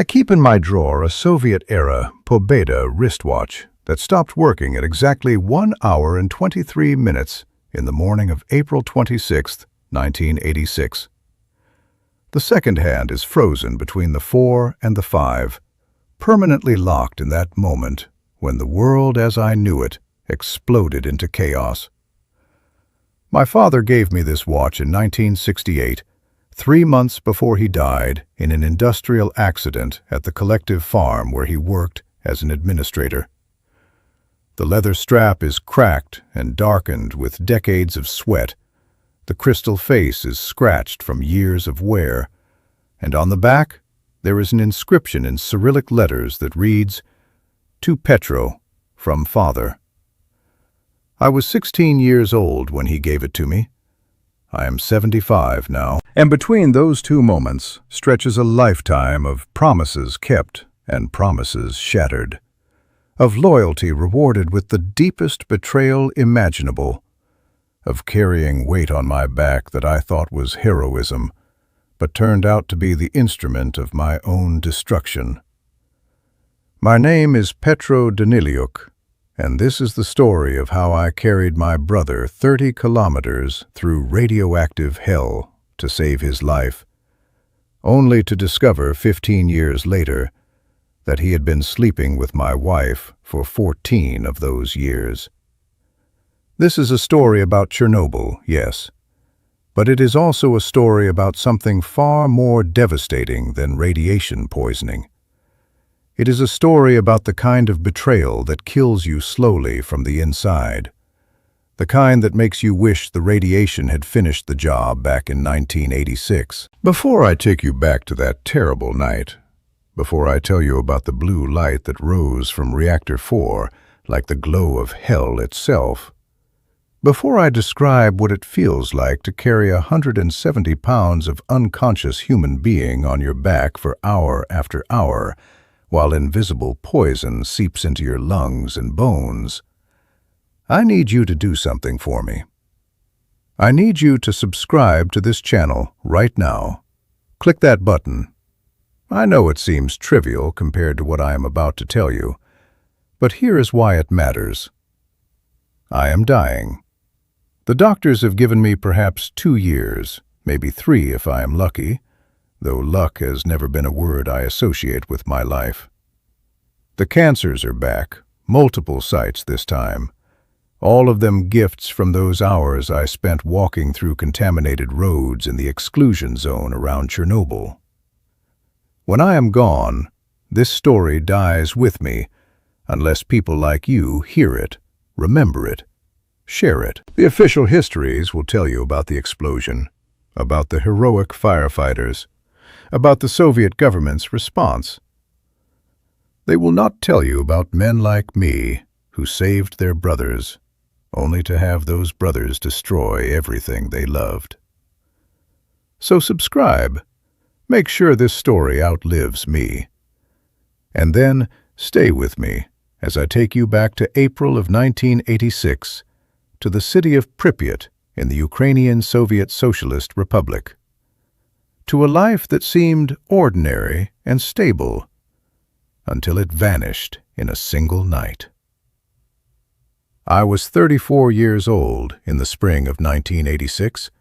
I keep in my drawer a Soviet-era Pobeda wristwatch that stopped working at exactly 1 hour and 23 minutes in the morning of April 26, 1986. The second hand is frozen between the 4 and the 5, permanently locked in that moment when the world as I knew it exploded into chaos. My father gave me this watch in 1968, 3 months before he died in an industrial accident at the collective farm where he worked as an administrator. The leather strap is cracked and darkened with decades of sweat. The crystal face is scratched from years of wear, and on the back there is an inscription in Cyrillic letters that reads, "To Petro, from Father." I was 16 years old when he gave it to me. I am 75 now, and between those two moments stretches a lifetime of promises kept and promises shattered, of loyalty rewarded with the deepest betrayal imaginable, of carrying weight on my back that I thought was heroism, but turned out to be the instrument of my own destruction. My name is Petro Daniliuk, and this is the story of how I carried my brother 30 kilometers through radioactive hell to save his life, only to discover 15 years later that he had been sleeping with my wife for 14 of those years. This is a story about Chernobyl, yes, but it is also a story about something far more devastating than radiation poisoning. It is a story about the kind of betrayal that kills you slowly from the inside, the kind that makes you wish the radiation had finished the job back in 1986. Before I take you back to that terrible night, before I tell you about the blue light that rose from Reactor 4 like the glow of hell itself, before I describe what it feels like to carry 170 pounds of unconscious human being on your back for hour after hour, while invisible poison seeps into your lungs and bones, I need you to do something for me. I need you to subscribe to this channel right now. Click that button. I know it seems trivial compared to what I am about to tell you, but here is why it matters. I am dying. The doctors have given me perhaps 2 years, maybe 3 if I am lucky, though luck has never been a word I associate with my life. The cancers are back, multiple sites this time, all of them gifts from those hours I spent walking through contaminated roads in the exclusion zone around Chernobyl. When I am gone, this story dies with me, unless people like you hear it, remember it, share it. The official histories will tell you about the explosion, about the heroic firefighters, about the Soviet government's response. They will not tell you about men like me who saved their brothers, only to have those brothers destroy everything they loved. So subscribe. Make sure this story outlives me. And then stay with me as I take you back to April of 1986, to the city of Pripyat in the Ukrainian Soviet Socialist Republic, to a life that seemed ordinary and stable until it vanished in a single night. I was 34 years old in the spring of 1986,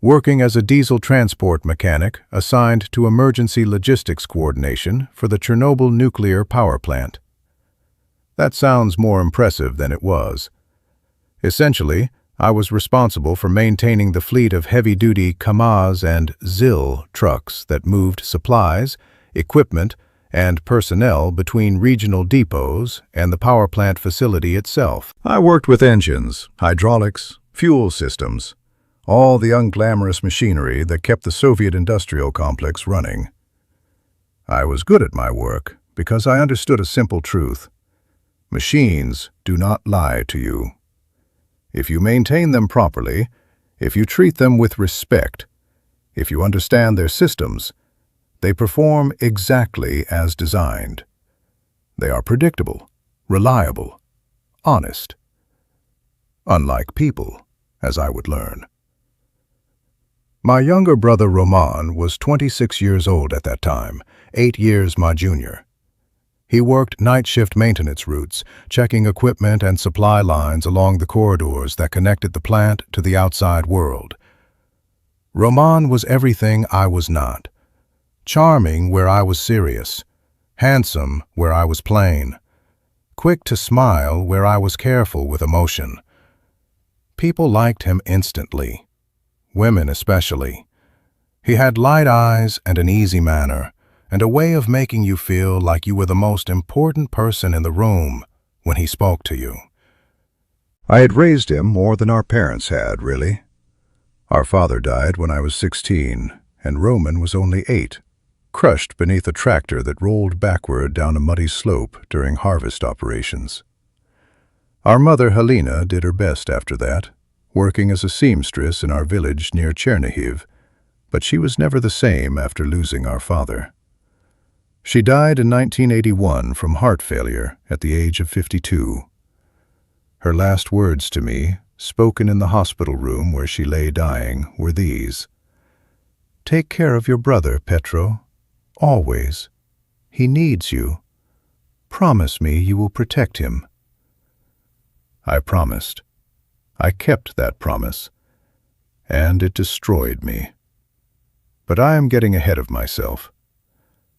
working as a diesel transport mechanic assigned to emergency logistics coordination for the Chernobyl nuclear power plant. That sounds more impressive than it was. Essentially, I was responsible for maintaining the fleet of heavy-duty Kamaz and ZIL trucks that moved supplies, equipment, and personnel between regional depots and the power plant facility itself. I worked with engines, hydraulics, fuel systems, all the unglamorous machinery that kept the Soviet industrial complex running. I was good at my work because I understood a simple truth. Machines do not lie to you. If you maintain them properly, if you treat them with respect, if you understand their systems, they perform exactly as designed. They are predictable, reliable, honest. Unlike people, as I would learn. My younger brother Roman was 26 years old at that time, 8 years my junior. He worked night shift maintenance routes, checking equipment and supply lines along the corridors that connected the plant to the outside world. Roman was everything I was not. Charming where I was serious, handsome where I was plain, quick to smile where I was careful with emotion. People liked him instantly, women especially. He had light eyes and an easy manner, and a way of making you feel like you were the most important person in the room when he spoke to you. I had raised him more than our parents had, really. Our father died when I was 16, and Roman was only 8, crushed beneath a tractor that rolled backward down a muddy slope during harvest operations. Our mother, Helena, did her best after that, working as a seamstress in our village near Chernobyl, but she was never the same after losing our father. She died in 1981 from heart failure at the age of 52. Her last words to me, spoken in the hospital room where she lay dying, were these: "Take care of your brother, Petro. Always. He needs you. Promise me you will protect him." I promised. I kept that promise, and it destroyed me. But I am getting ahead of myself.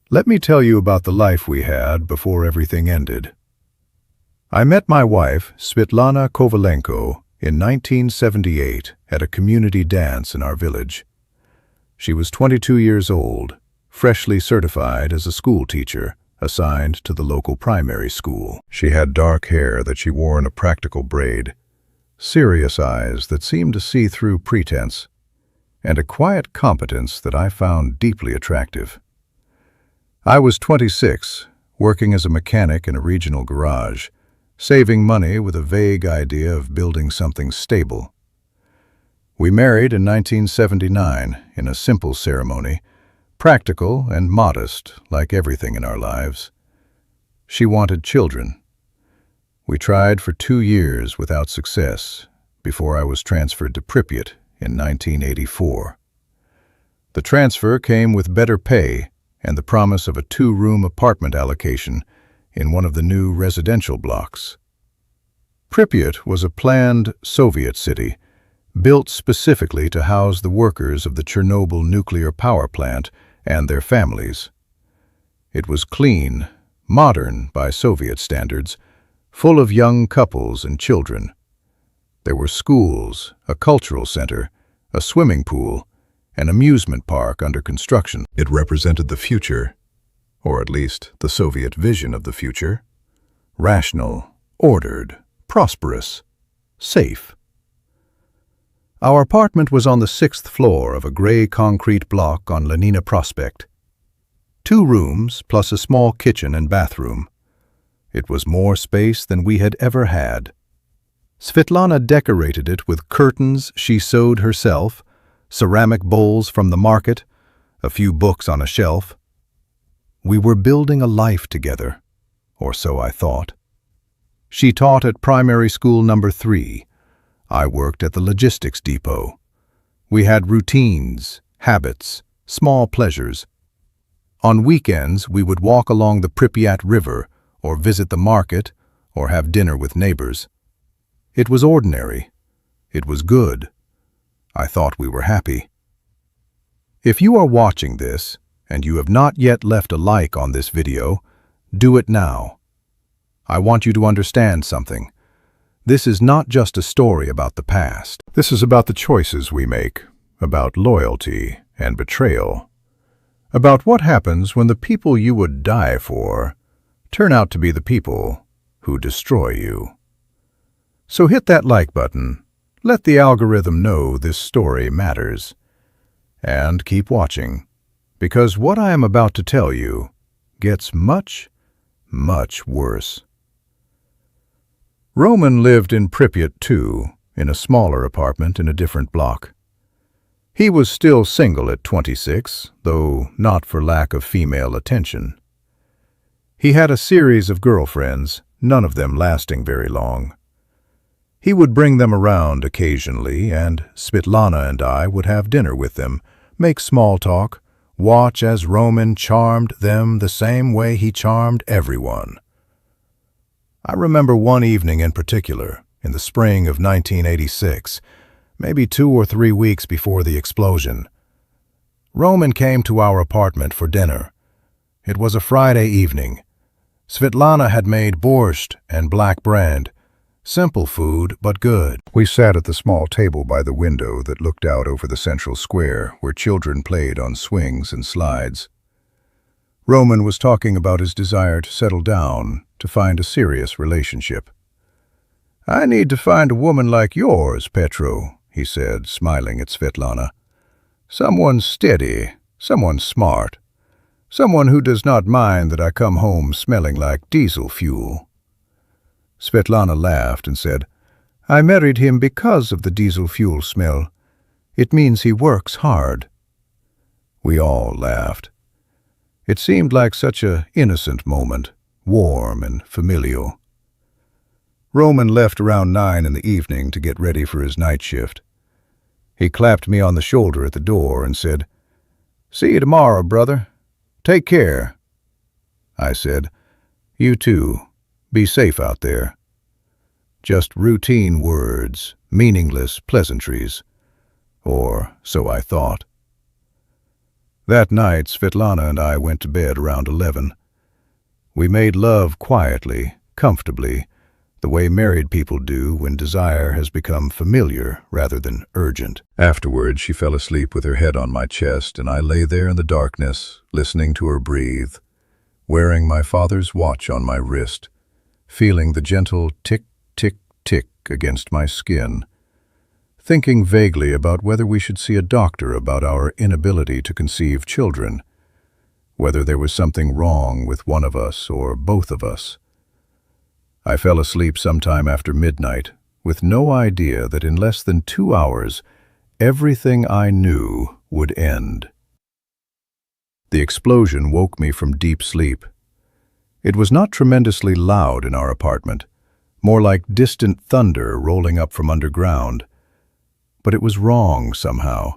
Let me tell you about the life we had before everything ended. I met my wife, Svetlana Kovalenko, in 1978 at a community dance in our village. She was 22 years old, freshly certified as a school teacher, assigned to the local primary school. She had dark hair that she wore in a practical braid, serious eyes that seemed to see through pretense, and a quiet competence that I found deeply attractive. I was 26, working as a mechanic in a regional garage, saving money with a vague idea of building something stable. We married in 1979 in a simple ceremony, practical and modest like everything in our lives. She wanted children. We tried for 2 years without success before I was transferred to Pripyat in 1984. The transfer came with better pay and the promise of a 2-room apartment allocation in one of the new residential blocks. Pripyat was a planned Soviet city, built specifically to house the workers of the Chernobyl nuclear power plant and their families. It was clean, modern by Soviet standards, full of young couples and children. There were schools, a cultural center, a swimming pool, an amusement park under construction. It represented the future, or at least the Soviet vision of the future. Rational, ordered, prosperous, safe. Our apartment was on the 6th floor of a gray concrete block on Lenina Prospect. 2 rooms plus a small kitchen and bathroom. It was more space than we had ever had. Svetlana decorated it with curtains she sewed herself, ceramic bowls from the market, a few books on a shelf. We were building a life together, or so I thought. She taught at primary school number 3. I worked at the logistics depot. We had routines, habits, small pleasures. On weekends, we would walk along the Pripyat River or visit the market or have dinner with neighbors. It was ordinary. It was good. I thought we were happy. If you are watching this and you have not yet left a like on this video, do it now. I want you to understand something. This is not just a story about the past. This is about the choices we make, about loyalty and betrayal, about what happens when the people you would die for turn out to be the people who destroy you. So hit that like button. Let the algorithm know this story matters. And keep watching, because what I am about to tell you gets much, much worse. Roman lived in Pripyat too, in a smaller apartment in a different block. He was still single at 26, though not for lack of female attention. He had a series of girlfriends, none of them lasting very long. He would bring them around occasionally, and Svetlana and I would have dinner with them, make small talk, Watch as Roman charmed them the same way he charmed everyone. I remember one evening in particular, in the spring of 1986, maybe 2 or 3 weeks before the explosion. Roman came to our apartment for dinner. It was a Friday evening. Svetlana had made borscht and black bread. Simple food, but good. We sat at the small table by the window that looked out over the central square where children played on swings and slides. Roman was talking about his desire to settle down, to find a serious relationship. "I need to find a woman like yours, Petro," he said, smiling at Svetlana. "Someone steady, someone smart, someone who does not mind that I come home smelling like diesel fuel." Svetlana laughed and said, "I married him because of the diesel fuel smell. It means he works hard." We all laughed. It seemed like such an innocent moment, warm and familial. Roman left around 9 in the evening to get ready for his night shift. He clapped me on the shoulder at the door and said, "See you tomorrow, brother. Take care." I said, "You too. Be safe out there." Just routine words, meaningless pleasantries. Or so I thought. That night, Svetlana and I went to bed around 11. We made love quietly, comfortably, the way married people do when desire has become familiar rather than urgent. Afterwards, she fell asleep with her head on my chest, and I lay there in the darkness, listening to her breathe, wearing my father's watch on my wrist, feeling the gentle tick, tick, tick against my skin, thinking vaguely about whether we should see a doctor about our inability to conceive children, whether there was something wrong with one of us or both of us. I fell asleep sometime after midnight, with no idea that in less than 2 hours, everything I knew would end. The explosion woke me from deep sleep. It was not tremendously loud in our apartment, more like distant thunder rolling up from underground. But it was wrong somehow,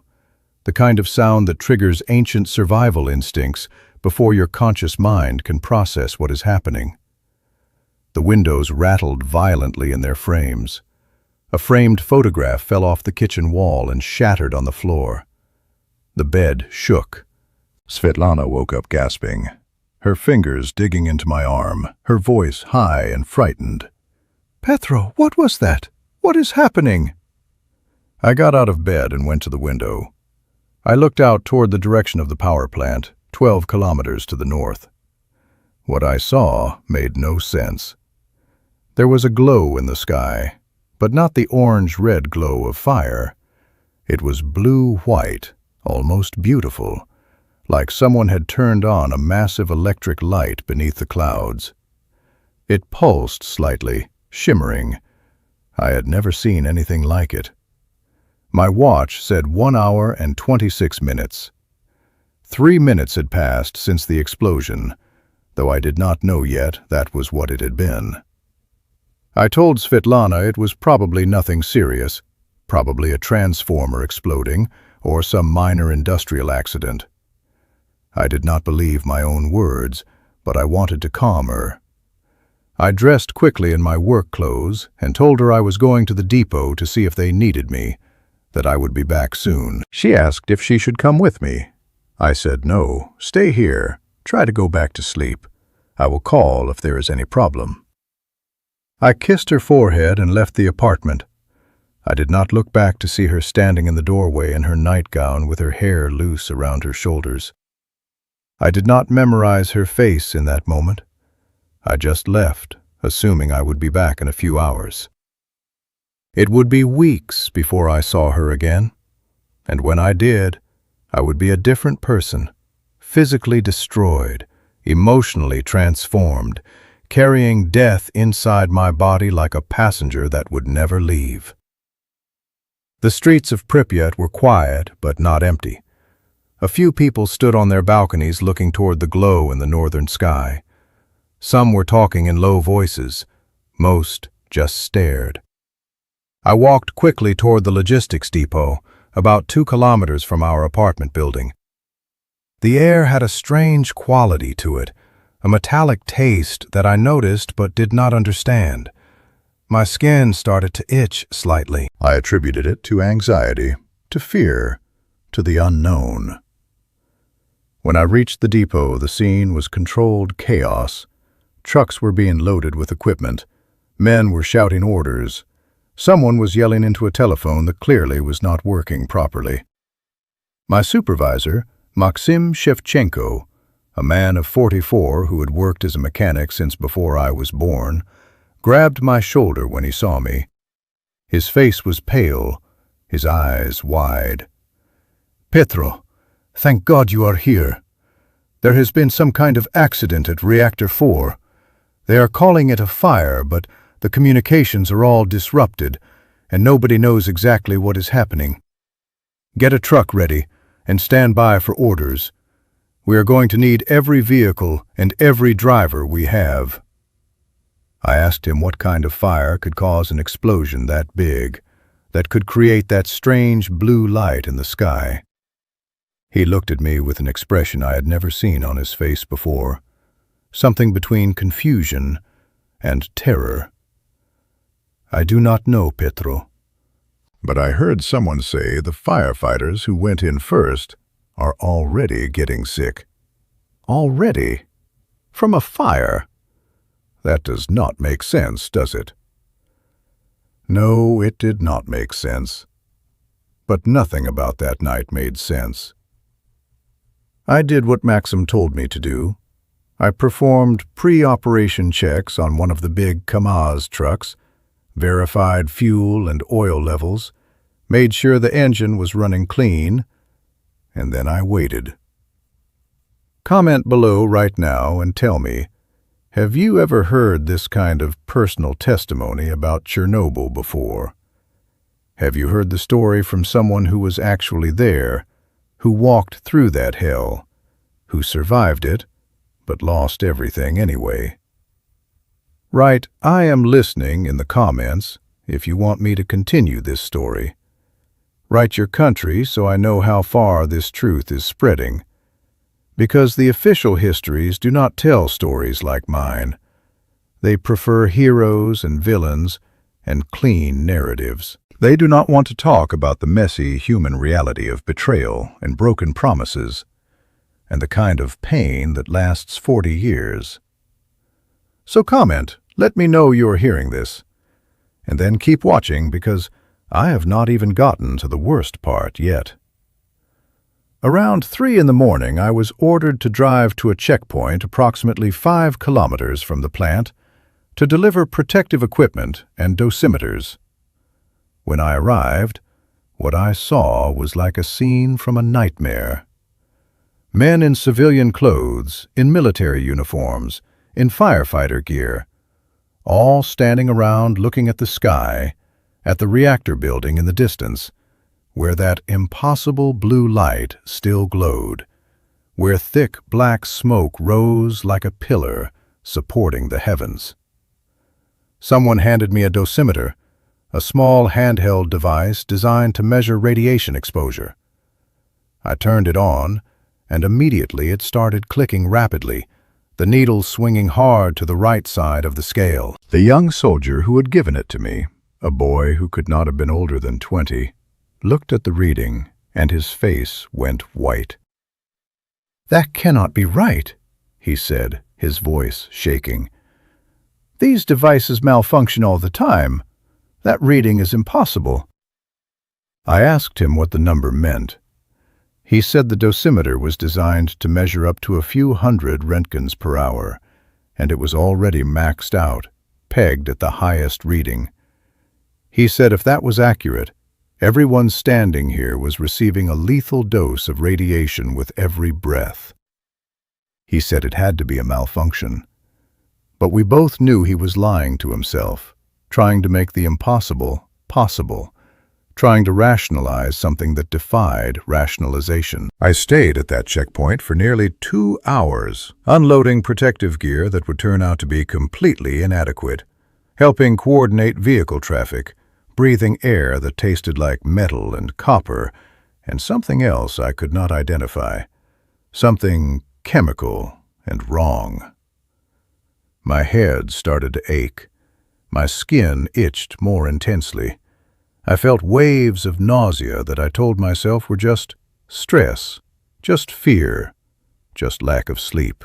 the kind of sound that triggers ancient survival instincts before your conscious mind can process what is happening. The windows rattled violently in their frames. A framed photograph fell off the kitchen wall and shattered on the floor. The bed shook. Svetlana woke up gasping, her fingers digging into my arm, her voice high and frightened. "Petro, what was that? What is happening?" I got out of bed and went to the window. I looked out toward the direction of the power plant, 12 kilometers to the north. What I saw made no sense. There was a glow in the sky, but not the orange-red glow of fire. It was blue-white, almost beautiful, like someone had turned on a massive electric light beneath the clouds. It pulsed slightly, shimmering. I had never seen anything like it. My watch said 1 hour and 26 minutes. 3 minutes had passed since the explosion, though I did not know yet that was what it had been. I told Svetlana it was probably nothing serious, probably a transformer exploding or some minor industrial accident. I did not believe my own words, but I wanted to calm her. I dressed quickly in my work clothes and told her I was going to the depot to see if they needed me, that I would be back soon. She asked if she should come with me. I said no, stay here, try to go back to sleep. I will call if there is any problem. I kissed her forehead and left the apartment. I did not look back to see her standing in the doorway in her nightgown with her hair loose around her shoulders. I did not memorize her face in that moment. I just left, assuming I would be back in a few hours. It would be weeks before I saw her again, and when I did, I would be a different person, physically destroyed, emotionally transformed, carrying death inside my body like a passenger that would never leave. The streets of Pripyat were quiet but not empty. A few people stood on their balconies looking toward the glow in the northern sky. Some were talking in low voices. Most just stared. I walked quickly toward the logistics depot, about 2 kilometers from our apartment building. The air had a strange quality to it, a metallic taste that I noticed but did not understand. My skin started to itch slightly. I attributed it to anxiety, to fear, to the unknown. When I reached the depot, the scene was controlled chaos. Trucks were being loaded with equipment. Men were shouting orders. Someone was yelling into a telephone that clearly was not working properly. My supervisor, Maxim Shevchenko, a man of 44 who had worked as a mechanic since before I was born, grabbed my shoulder when he saw me. His face was pale, his eyes wide. "Petro, thank God you are here. There has been some kind of accident at Reactor 4. They are calling it a fire, but the communications are all disrupted, and nobody knows exactly what is happening. Get a truck ready and stand by for orders. We are going to need every vehicle and every driver we have." I asked him what kind of fire could cause an explosion that big, that could create that strange blue light in the sky. He looked at me with an expression I had never seen on his face before, something between confusion and terror. "I do not know, Petro. But I heard someone say the firefighters who went in first are already getting sick." "Already? From a fire? That does not make sense, does it?" No, it did not make sense. But nothing about that night made sense. I did what Maxim told me to do. I performed pre-operation checks on one of the big KAMAZ trucks, verified fuel and oil levels, made sure the engine was running clean, and then I waited. Comment below right now and tell me, have you ever heard this kind of personal testimony about Chernobyl before? Have you heard the story from someone who was actually there, who walked through that hell, who survived it, but lost everything anyway? Write, "I am listening" in the comments if you want me to continue this story. Write your country so I know how far this truth is spreading. Because the official histories do not tell stories like mine. They prefer heroes and villains and clean narratives. They do not want to talk about the messy human reality of betrayal and broken promises, and the kind of pain that lasts 40 years. So comment, let me know you're hearing this. And then keep watching because I have not even gotten to the worst part yet. Around 3 in the morning, I was ordered to drive to a checkpoint approximately 5 kilometers from the plant to deliver protective equipment and dosimeters. When I arrived, what I saw was like a scene from a nightmare. Men in civilian clothes, in military uniforms, in firefighter gear, all standing around looking at the sky, at the reactor building in the distance, where that impossible blue light still glowed, where thick black smoke rose like a pillar supporting the heavens. Someone handed me a dosimeter, a small handheld device designed to measure radiation exposure. I turned it on, and immediately it started clicking rapidly, the needle swinging hard to the right side of the scale. The young soldier who had given it to me, a boy who could not have been older than 20, looked at the reading, and his face went white. "That cannot be right," he said, his voice shaking. "These devices malfunction all the time. That reading is impossible." I asked him what the number meant. He said the dosimeter was designed to measure up to a few hundred roentgens per hour, and it was already maxed out, pegged at the highest reading. He said if that was accurate, everyone standing here was receiving a lethal dose of radiation with every breath. He said it had to be a malfunction. But we both knew he was lying to himself, trying to make the impossible possible, trying to rationalize something that defied rationalization. I stayed at that checkpoint for nearly 2 hours, unloading protective gear that would turn out to be completely inadequate, helping coordinate vehicle traffic, breathing air that tasted like metal and copper, and something else I could not identify. something chemical and wrong. My head started to ache. My skin itched more intensely. I felt waves of nausea that I told myself were just stress, just fear, just lack of sleep.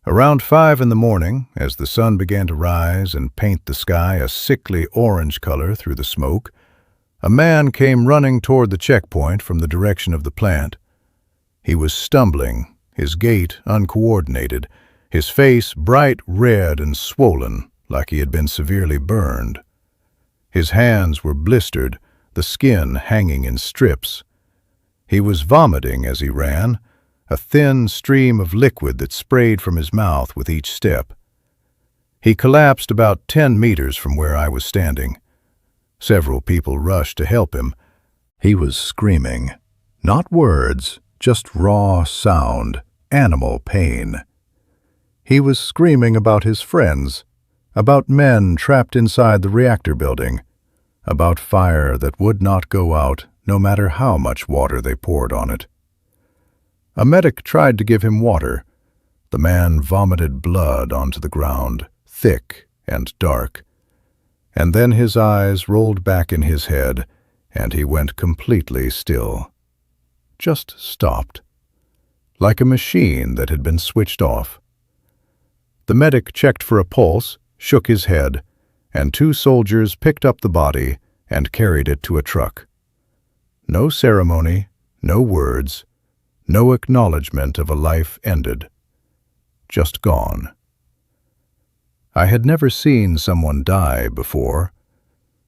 Around 5 in the morning, as the sun began to rise and paint the sky a sickly orange color through the smoke, a man came running toward the checkpoint from the direction of the plant. He was stumbling, his gait uncoordinated, his face bright red and swollen like he had been severely burned. His hands were blistered, the skin hanging in strips. He was vomiting as he ran, a thin stream of liquid that sprayed from his mouth with each step. He collapsed about 10 meters from where I was standing. Several people rushed to help him. He was screaming. Not words, just raw sound, animal pain. He was screaming about his friends, about men trapped inside the reactor building, about fire that would not go out no matter how much water they poured on it. A medic tried to give him water. The man vomited blood onto the ground, thick and dark. And then his eyes rolled back in his head, and he went completely still. Just stopped, like a machine that had been switched off. The medic checked for a pulse, shook his head, and 2 soldiers picked up the body and carried it to a truck. No ceremony, no words, no acknowledgement of a life ended. Just gone. I had never seen someone die before.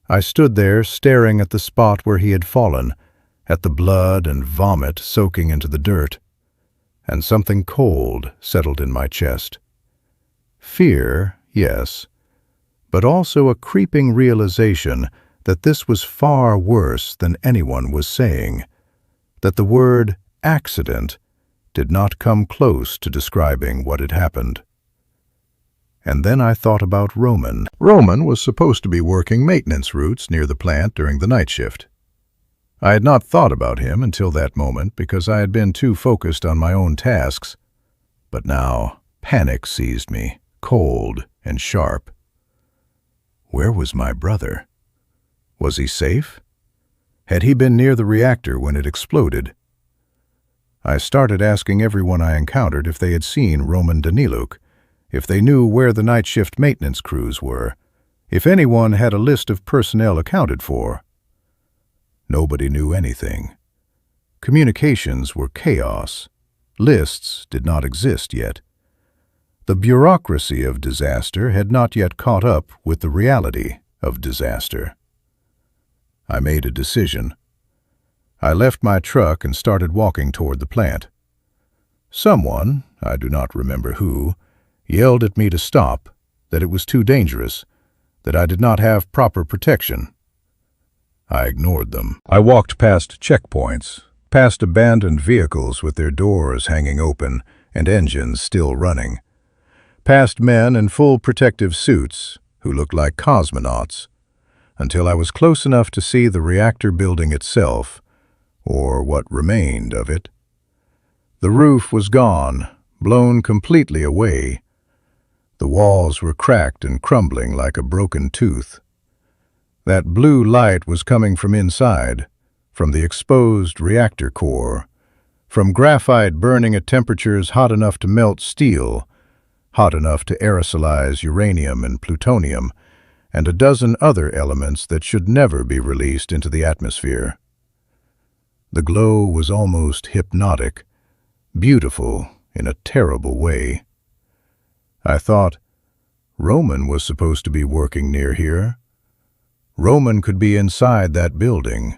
I stood there staring at the spot where he had fallen, at the blood and vomit soaking into the dirt, and something cold settled in my chest. Fear, yes, but also a creeping realization that this was far worse than anyone was saying, that the word accident did not come close to describing what had happened. And then I thought about Roman. Roman was supposed to be working maintenance routes near the plant during the night shift. I had not thought about him until that moment because I had been too focused on my own tasks. But now panic seized me, cold and sharp. Where was my brother? Was he safe? Had he been near the reactor when it exploded? I started asking everyone I encountered if they had seen Roman Daniluk, if they knew where the night shift maintenance crews were, if anyone had a list of personnel accounted for. Nobody knew anything. Communications were chaos. Lists did not exist yet. The bureaucracy of disaster had not yet caught up with the reality of disaster. I made a decision. I left my truck and started walking toward the plant. Someone, I do not remember who, yelled at me to stop, that it was too dangerous, that I did not have proper protection. I ignored them. I walked past checkpoints, past abandoned vehicles with their doors hanging open and engines still running, past men in full protective suits who looked like cosmonauts, until I was close enough to see the reactor building itself, or what remained of it. The roof was gone, blown completely away. The walls were cracked and crumbling like a broken tooth. That blue light was coming from inside, from the exposed reactor core, from graphite burning at temperatures hot enough to melt steel, hot enough to aerosolize uranium and plutonium, and a dozen other elements that should never be released into the atmosphere. The glow was almost hypnotic, beautiful in a terrible way. I thought, Roman was supposed to be working near here. Roman could be inside that building.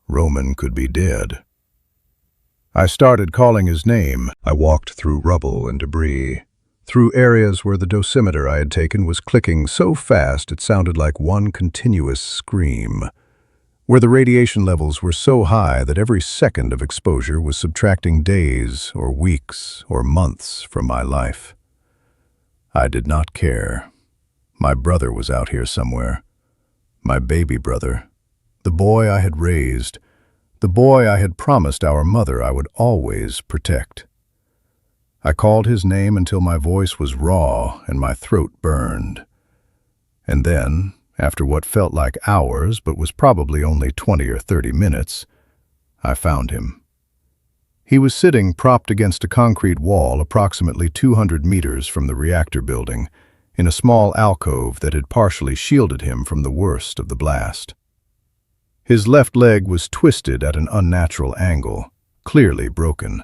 Roman could be dead. I started calling his name. I walked through rubble and debris, through areas where the dosimeter I had taken was clicking so fast it sounded like one continuous scream, where the radiation levels were so high that every second of exposure was subtracting days or weeks or months from my life. I did not care. My brother was out here somewhere. My baby brother, the boy I had raised, the boy I had promised our mother I would always protect. I called his name until my voice was raw and my throat burned. And then, after what felt like hours but was probably only 20 or 30 minutes, I found him. He was sitting propped against a concrete wall approximately 200 meters from the reactor building, in a small alcove that had partially shielded him from the worst of the blast. His left leg was twisted at an unnatural angle, clearly broken.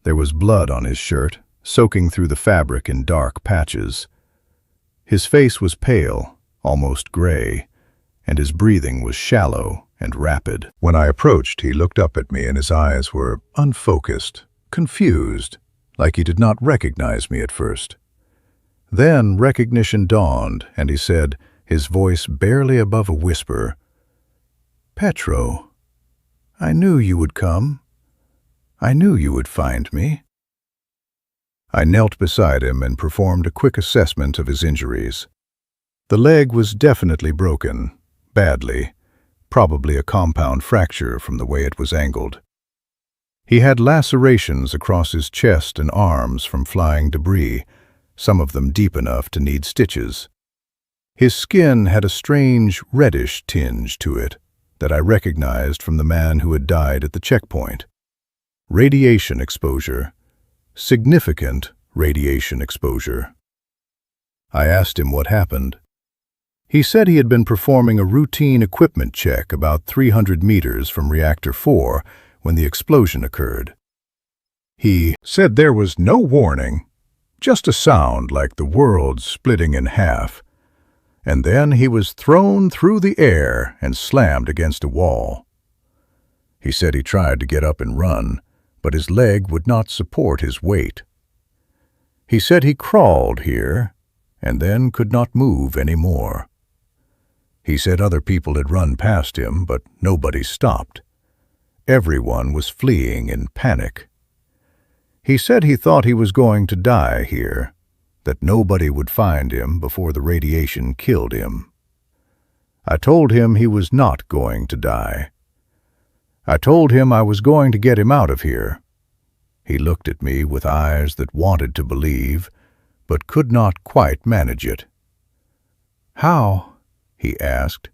There was blood on his shirt, soaking through the fabric in dark patches. His face was pale, almost gray, and his breathing was shallow and rapid. When I approached, he looked up at me and his eyes were unfocused, confused, like he did not recognize me at first. Then recognition dawned, and he said, his voice barely above a whisper, "Petro, I knew you would come. I knew you would find me." I knelt beside him and performed a quick assessment of his injuries. The leg was definitely broken, badly, probably a compound fracture from the way it was angled. He had lacerations across his chest and arms from flying debris, some of them deep enough to need stitches. His skin had a strange reddish tinge to it that I recognized from the man who had died at the checkpoint. Radiation exposure. Significant radiation exposure. I asked him what happened. He said he had been performing a routine equipment check about 300 meters from Reactor 4 when the explosion occurred. He said there was no warning, just a sound like the world splitting in half, and then he was thrown through the air and slammed against a wall. He said he tried to get up and run, but his leg would not support his weight. He said he crawled here and then could not move anymore. He said other people had run past him, but nobody stopped. Everyone was fleeing in panic. He said he thought he was going to die here, that nobody would find him before the radiation killed him. I told him he was not going to die. I told him I was going to get him out of here. He looked at me with eyes that wanted to believe, but could not quite manage it. "How?" he asked.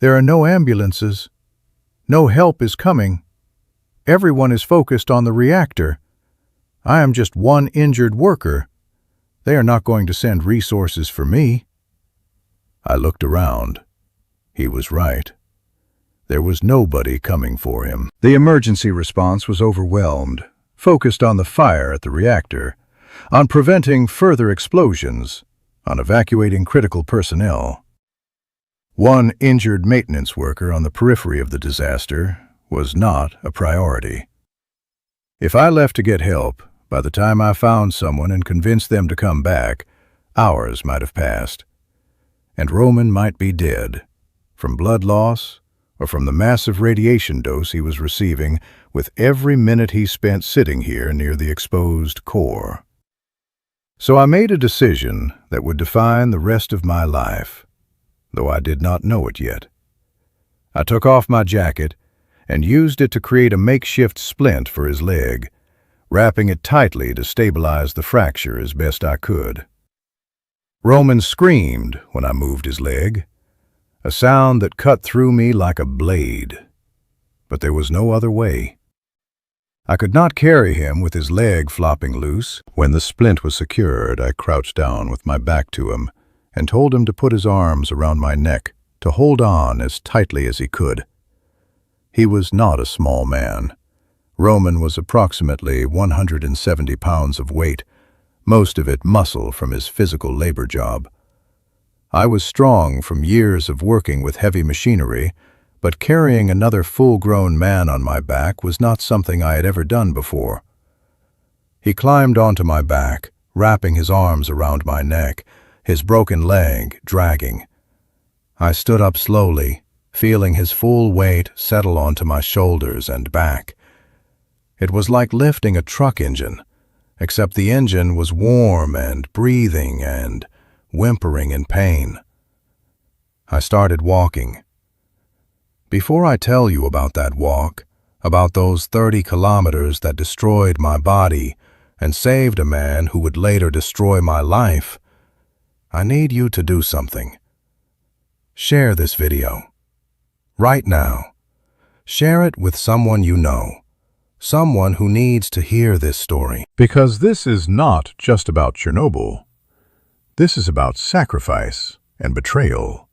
"There are no ambulances. No help is coming. Everyone is focused on the reactor. I am just one injured worker. They are not going to send resources for me." I looked around. He was right. There was nobody coming for him. The emergency response was overwhelmed, focused on the fire at the reactor, on preventing further explosions, on evacuating critical personnel. One injured maintenance worker on the periphery of the disaster was not a priority. If I left to get help, by the time I found someone and convinced them to come back, hours might have passed. And Roman might be dead, from blood loss or from the massive radiation dose he was receiving with every minute he spent sitting here near the exposed core. So I made a decision that would define the rest of my life, though I did not know it yet. I took off my jacket and used it to create a makeshift splint for his leg, wrapping it tightly to stabilize the fracture as best I could. Roman screamed when I moved his leg, a sound that cut through me like a blade. But there was no other way. I could not carry him with his leg flopping loose. When the splint was secured, I crouched down with my back to him and told him to put his arms around my neck, to hold on as tightly as he could. He was not a small man. Roman was approximately 170 pounds of weight, most of it muscle from his physical labor job. I was strong from years of working with heavy machinery, but carrying another full-grown man on my back was not something I had ever done before. He climbed onto my back, wrapping his arms around my neck, his broken leg dragging. I stood up slowly, feeling his full weight settle onto my shoulders and back. It was like lifting a truck engine, except the engine was warm and breathing and whimpering in pain. I started walking. Before I tell you about that walk, about those 30 kilometers that destroyed my body and saved a man who would later destroy my life, I need you to do something. Share this video. Right now. Share it with someone you know, someone who needs to hear this story. Because this is not just about Chernobyl. This is about sacrifice and betrayal.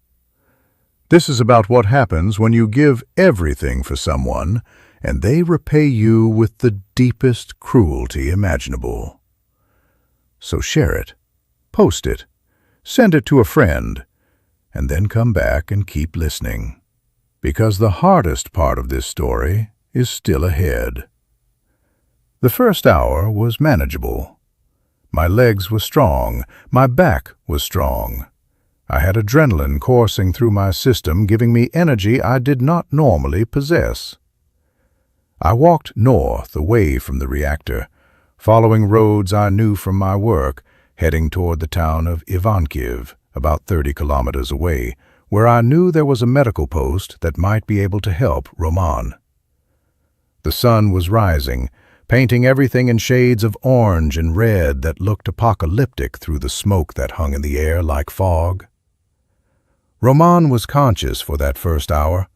This is about what happens when you give everything for someone and they repay you with the deepest cruelty imaginable. So share it, post it, send it to a friend, and then come back and keep listening. Because the hardest part of this story is still ahead. The first hour was manageable. My legs were strong, my back was strong. I had adrenaline coursing through my system, giving me energy I did not normally possess. I walked north away from the reactor, following roads I knew from my work, heading toward the town of Ivankiv, about 30 kilometers away, where I knew there was a medical post that might be able to help Roman. The sun was rising, painting everything in shades of orange and red that looked apocalyptic through the smoke that hung in the air like fog. Roman was conscious for that first hour.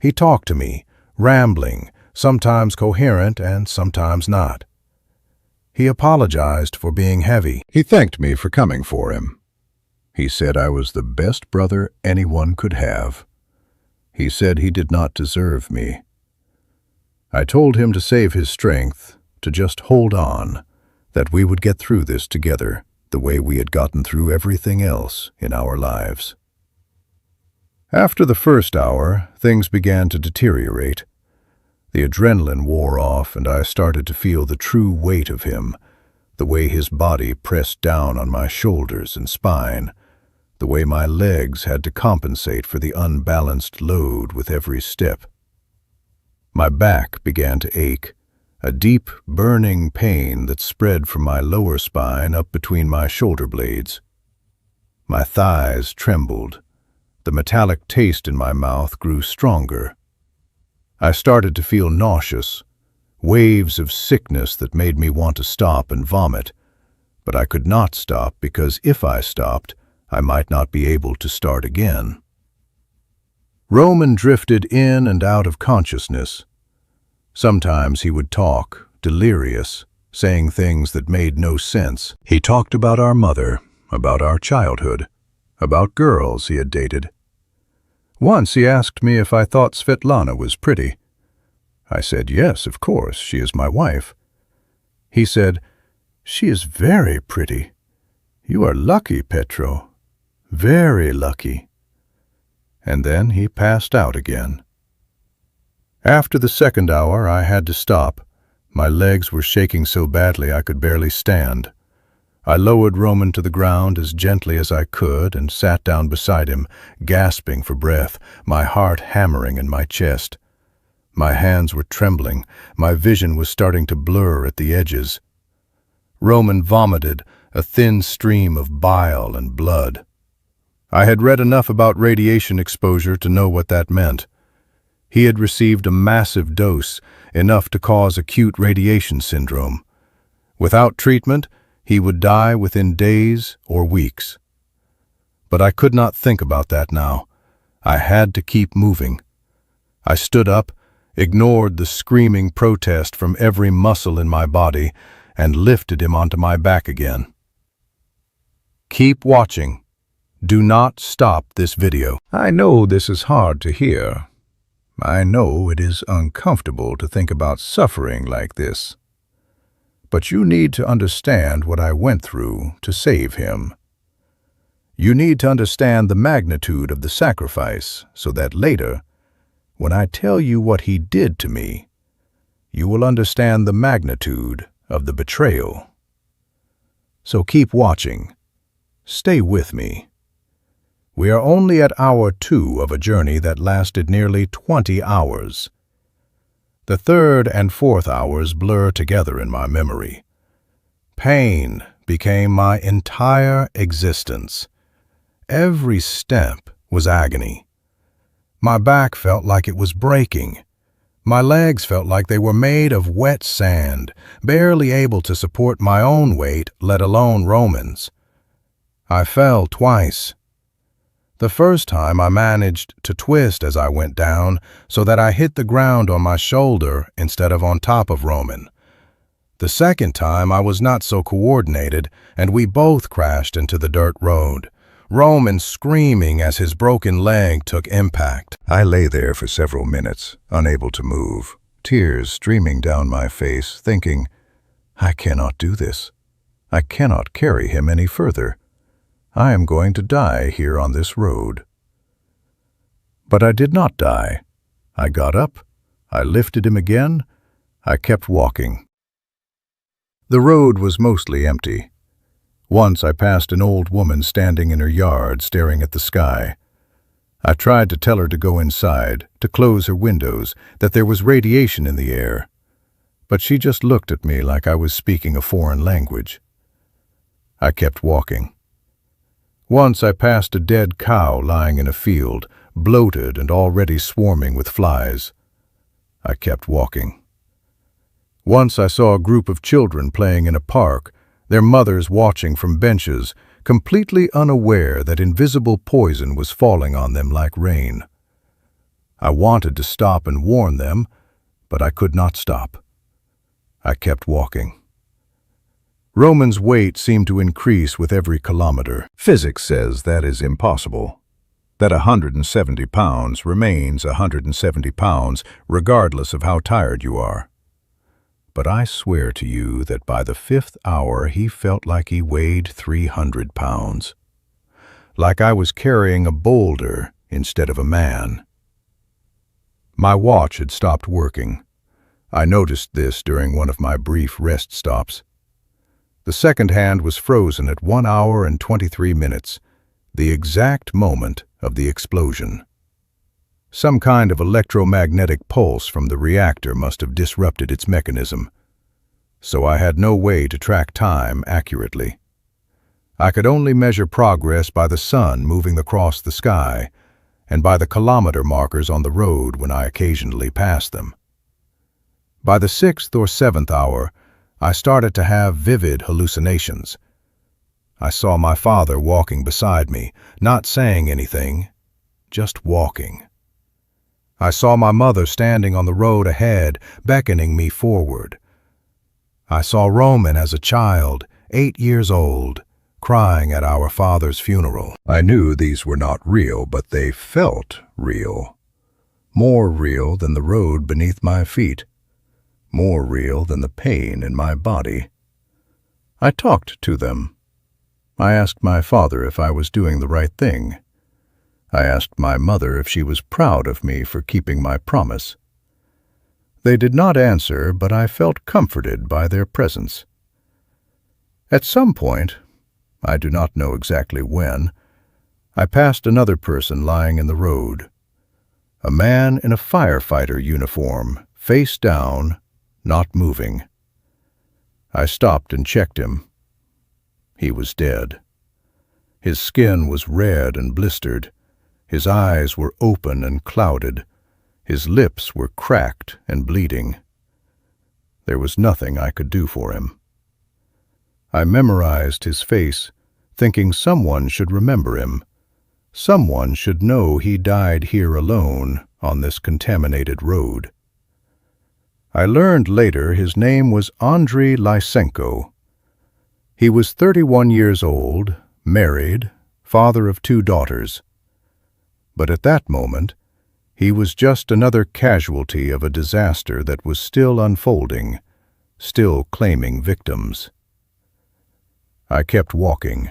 He talked to me, rambling, sometimes coherent and sometimes not. He apologized for being heavy. He thanked me for coming for him. He said I was the best brother anyone could have. He said he did not deserve me. I told him to save his strength, to just hold on, that we would get through this together the way we had gotten through everything else in our lives. After the first hour, things began to deteriorate. The adrenaline wore off and I started to feel the true weight of him, the way his body pressed down on my shoulders and spine, the way my legs had to compensate for the unbalanced load with every step. My back began to ache, a deep, burning pain that spread from my lower spine up between my shoulder blades. My thighs trembled. The metallic taste in my mouth grew stronger. I started to feel nauseous, waves of sickness that made me want to stop and vomit, but I could not stop because if I stopped, I might not be able to start again. Roman drifted in and out of consciousness. Sometimes he would talk, delirious, saying things that made no sense. He talked about our mother, about our childhood, about girls he had dated. Once he asked me if I thought Svetlana was pretty. I said, yes, of course, she is my wife. He said, she is very pretty. You are lucky, Petro. Very lucky. And then he passed out again. After the second hour, I had to stop. My legs were shaking so badly I could barely stand. I lowered Roman to the ground as gently as I could and sat down beside him, gasping for breath, my heart hammering in my chest. My hands were trembling. My vision was starting to blur at the edges. Roman vomited, a thin stream of bile and blood. I had read enough about radiation exposure to know what that meant. He had received a massive dose, enough to cause acute radiation syndrome. Without treatment, he would die within days or weeks. But I could not think about that now. I had to keep moving. I stood up, ignored the screaming protest from every muscle in my body, and lifted him onto my back again. Keep watching. Do not stop this video. I know this is hard to hear. I know it is uncomfortable to think about suffering like this. But you need to understand what I went through to save him. You need to understand the magnitude of the sacrifice so that later, when I tell you what he did to me, you will understand the magnitude of the betrayal. So keep watching. Stay with me. We are only at hour 2 of a journey that lasted nearly 20 hours. The third and fourth hours blur together in my memory. Pain became my entire existence. Every step was agony. My back felt like it was breaking. My legs felt like they were made of wet sand, barely able to support my own weight, let alone Roman's. I fell twice. The first time I managed to twist as I went down so that I hit the ground on my shoulder instead of on top of Roman. The second time I was not so coordinated, and we both crashed into the dirt road, Roman screaming as his broken leg took impact. I lay there for several minutes, unable to move, tears streaming down my face, thinking, I cannot do this. I cannot carry him any further. I am going to die here on this road. But I did not die. I got up. I lifted him again. I kept walking. The road was mostly empty. Once I passed an old woman standing in her yard staring at the sky. I tried to tell her to go inside, to close her windows, that there was radiation in the air. But she just looked at me like I was speaking a foreign language. I kept walking. Once I passed a dead cow lying in a field, bloated and already swarming with flies. I kept walking. Once I saw a group of children playing in a park, their mothers watching from benches, completely unaware that invisible poison was falling on them like rain. I wanted to stop and warn them, but I could not stop. I kept walking. Roman's weight seemed to increase with every kilometer. Physics says that is impossible. That 170 pounds remains 170 pounds regardless of how tired you are. But I swear to you that by the 5th hour he felt like he weighed 300 pounds. Like I was carrying a boulder instead of a man. My watch had stopped working. I noticed this during one of my brief rest stops. The second hand was frozen at 1 hour and 23 minutes, the exact moment of the explosion. Some kind of electromagnetic pulse from the reactor must have disrupted its mechanism, so I had no way to track time accurately. I could only measure progress by the sun moving across the sky and by the kilometer markers on the road when I occasionally passed them. By the 6th or 7th hour, I started to have vivid hallucinations. I saw my father walking beside me, not saying anything, just walking. I saw my mother standing on the road ahead, beckoning me forward. I saw Roman as a child, 8 years old, crying at our father's funeral. I knew these were not real, but they felt real. More real than the road beneath my feet. More real than the pain in my body. I talked to them. I asked my father if I was doing the right thing. I asked my mother if she was proud of me for keeping my promise. They did not answer, but I felt comforted by their presence. At some point, I do not know exactly when, I passed another person lying in the road. A man in a firefighter uniform, face down, not moving. I stopped and checked him. He was dead. His skin was red and blistered. His eyes were open and clouded. His lips were cracked and bleeding. There was nothing I could do for him. I memorized his face, thinking someone should remember him. Someone should know he died here alone on this contaminated road. I learned later his name was Andrei Lysenko. He was 31 years old, married, father of 2 daughters. But at that moment, he was just another casualty of a disaster that was still unfolding, still claiming victims. I kept walking.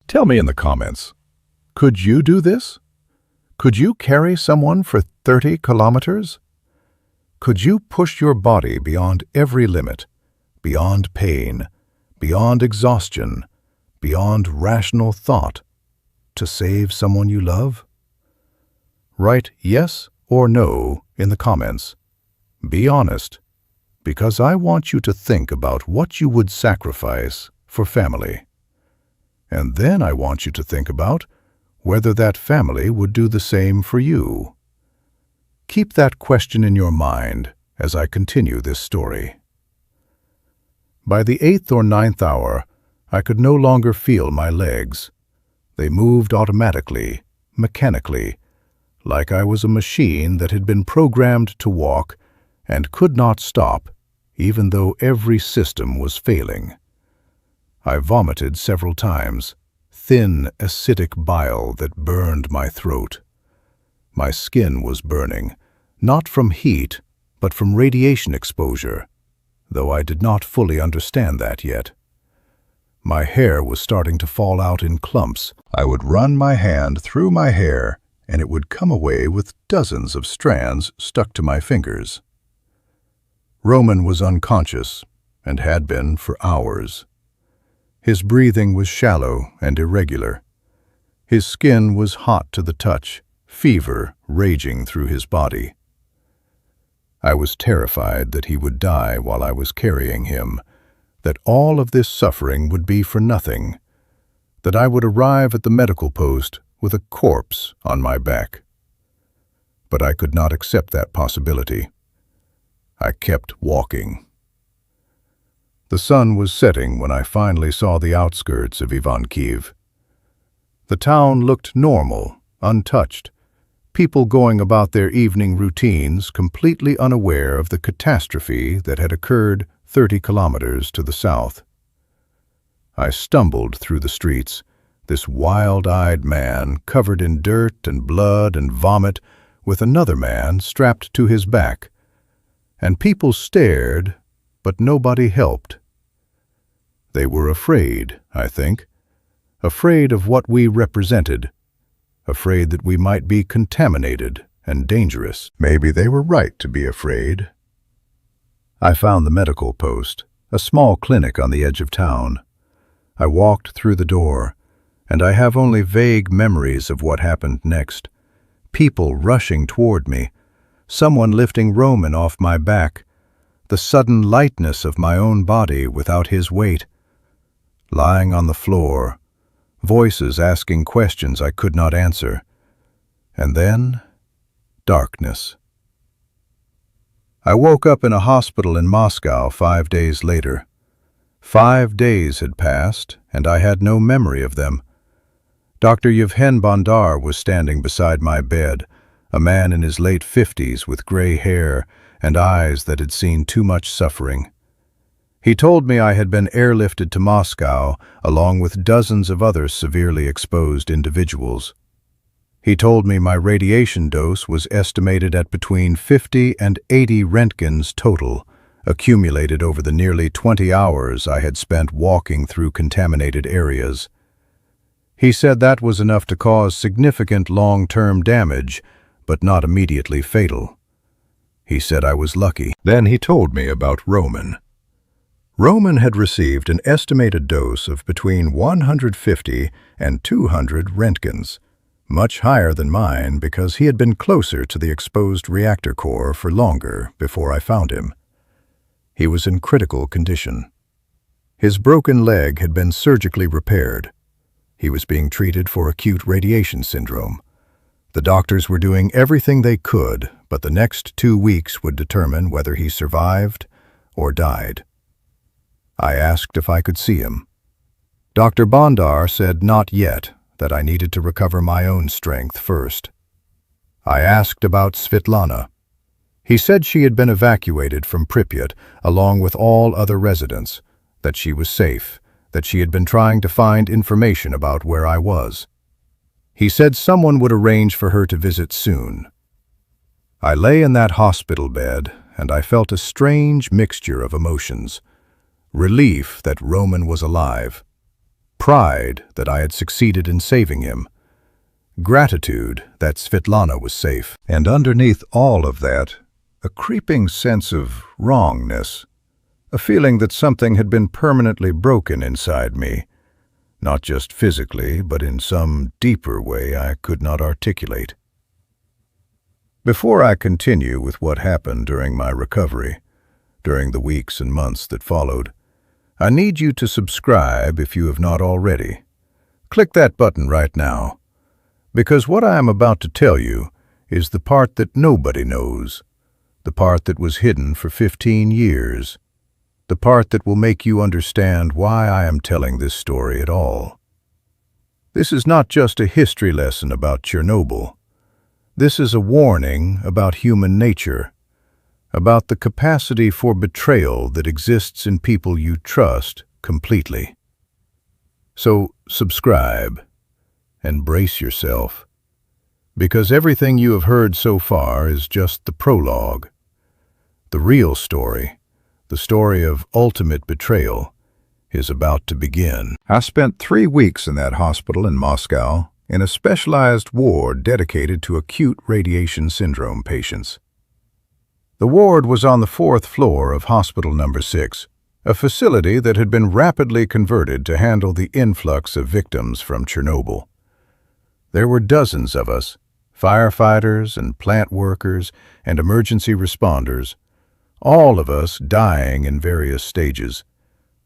Tell me in the comments, could you do this? Could you carry someone for 30 kilometers? Could you push your body beyond every limit, beyond pain, beyond exhaustion, beyond rational thought, to save someone you love? Write yes or no in the comments. Be honest, because I want you to think about what you would sacrifice for family. And then I want you to think about whether that family would do the same for you. Keep that question in your mind as I continue this story. By the 8th or 9th hour, I could no longer feel my legs. They moved automatically, mechanically, like I was a machine that had been programmed to walk and could not stop, even though every system was failing. I vomited several times, thin, acidic bile that burned my throat. My skin was burning, not from heat, but from radiation exposure, though I did not fully understand that yet. My hair was starting to fall out in clumps. I would run my hand through my hair, and it would come away with dozens of strands stuck to my fingers. Roman was unconscious, and had been for hours. His breathing was shallow and irregular. His skin was hot to the touch, fever raging through his body. I was terrified that he would die while I was carrying him, that all of this suffering would be for nothing, that I would arrive at the medical post with a corpse on my back. But I could not accept that possibility. I kept walking. The sun was setting when I finally saw the outskirts of Ivankiv. The town looked normal, untouched, people going about their evening routines completely unaware of the catastrophe that had occurred 30 kilometers to the south. I stumbled through the streets, this wild-eyed man covered in dirt and blood and vomit, with another man strapped to his back. And people stared, but nobody helped. They were afraid, I think, afraid of what we represented, afraid that we might be contaminated and dangerous. Maybe they were right to be afraid. I found the medical post, a small clinic on the edge of town. I walked through the door, and I have only vague memories of what happened next. People rushing toward me, someone lifting Roman off my back, the sudden lightness of my own body without his weight. Lying on the floor, voices asking questions I could not answer. And then, darkness. I woke up in a hospital in Moscow 5 days later. 5 days had passed, and I had no memory of them. Dr. Yevhen Bondar was standing beside my bed, a man in his late 50s with gray hair and eyes that had seen too much suffering. He told me I had been airlifted to Moscow along with dozens of other severely exposed individuals. He told me my radiation dose was estimated at between 50 and 80 Röntgens total, accumulated over the nearly 20 hours I had spent walking through contaminated areas. He said that was enough to cause significant long-term damage, but not immediately fatal. He said I was lucky. Then he told me about Roman. Roman had received an estimated dose of between 150 and 200 Röntgens, much higher than mine because he had been closer to the exposed reactor core for longer before I found him. He was in critical condition. His broken leg had been surgically repaired. He was being treated for acute radiation syndrome. The doctors were doing everything they could, but the next 2 weeks would determine whether he survived or died. I asked if I could see him. Dr. Bondar said not yet, that I needed to recover my own strength first. I asked about Svetlana. He said she had been evacuated from Pripyat along with all other residents, that she was safe, that she had been trying to find information about where I was. He said someone would arrange for her to visit soon. I lay in that hospital bed, and I felt a strange mixture of emotions. Relief that Roman was alive. Pride that I had succeeded in saving him. Gratitude that Svetlana was safe. And underneath all of that, a creeping sense of wrongness. A feeling that something had been permanently broken inside me. Not just physically, but in some deeper way I could not articulate. Before I continue with what happened during my recovery, during the weeks and months that followed, I need you to subscribe if you have not already. Click that button right now. Because what I am about to tell you is the part that nobody knows, the part that was hidden for 15 years, the part that will make you understand why I am telling this story at all. This is not just a history lesson about Chernobyl. This is a warning about human nature, about the capacity for betrayal that exists in people you trust completely. So subscribe and brace yourself, because everything you have heard so far is just the prologue. The real story, the story of ultimate betrayal, is about to begin. I spent 3 weeks in that hospital in Moscow, in a specialized ward dedicated to acute radiation syndrome patients. The ward was on the 4th floor of Hospital Number 6, a facility that had been rapidly converted to handle the influx of victims from Chernobyl. There were dozens of us, firefighters and plant workers and emergency responders, all of us dying in various stages,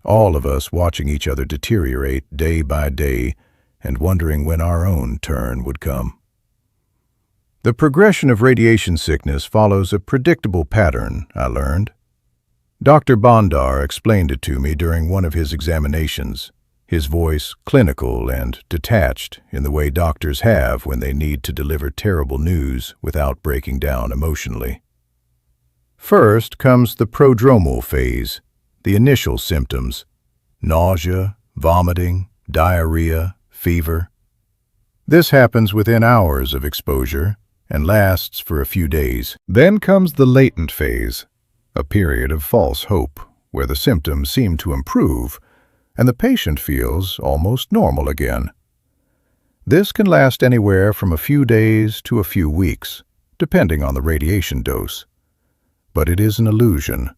all of us watching each other deteriorate day by day and wondering when our own turn would come. The progression of radiation sickness follows a predictable pattern, I learned. Dr. Bondar explained it to me during one of his examinations, his voice clinical and detached in the way doctors have when they need to deliver terrible news without breaking down emotionally. First comes the prodromal phase, the initial symptoms: nausea, vomiting, diarrhea, fever. This happens within hours of exposure and lasts for a few days. Then comes the latent phase, a period of false hope, where the symptoms seem to improve and the patient feels almost normal again. This can last anywhere from a few days to a few weeks, depending on the radiation dose. But it is an illusion,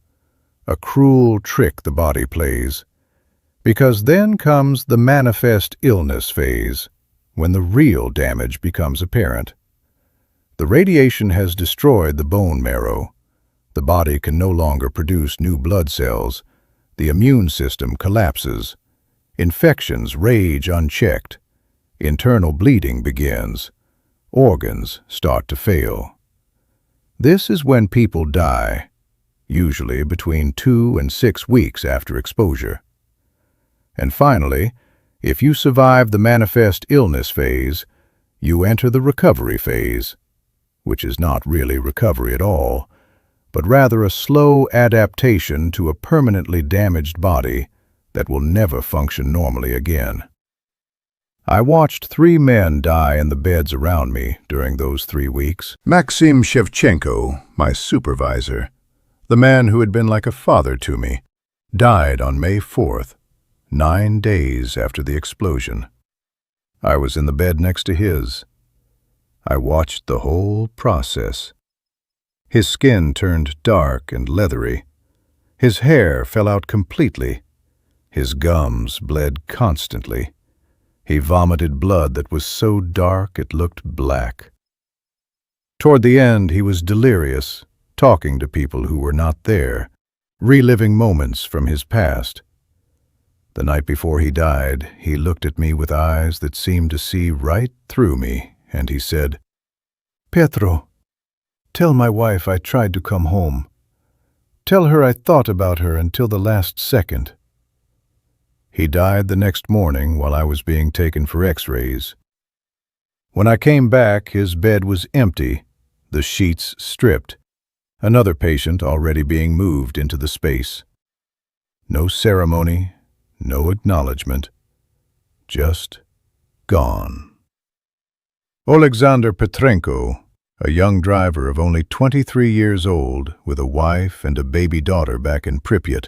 a cruel trick the body plays, because then comes the manifest illness phase, when the real damage becomes apparent. The radiation has destroyed the bone marrow. The body can no longer produce new blood cells. The immune system collapses. Infections rage unchecked. Internal bleeding begins. Organs start to fail. This is when people die, usually between 2 and 6 weeks after exposure. And finally, if you survive the manifest illness phase, you enter the recovery phase, which is not really recovery at all, but rather a slow adaptation to a permanently damaged body that will never function normally again. I watched 3 men die in the beds around me during those 3 weeks. Maxim Shevchenko, my supervisor, the man who had been like a father to me, died on May 4th, 9 days after the explosion. I was in the bed next to his. I watched the whole process. His skin turned dark and leathery. His hair fell out completely. His gums bled constantly. He vomited blood that was so dark it looked black. Toward the end, he was delirious, talking to people who were not there, reliving moments from his past. The night before he died, he looked at me with eyes that seemed to see right through me, and he said, "Petro, tell my wife I tried to come home. Tell her I thought about her until the last second." He died the next morning while I was being taken for x-rays. When I came back, his bed was empty, the sheets stripped, another patient already being moved into the space. No ceremony, no acknowledgement, just gone. Alexander Petrenko, a young driver of only 23 years old with a wife and a baby daughter back in Pripyat,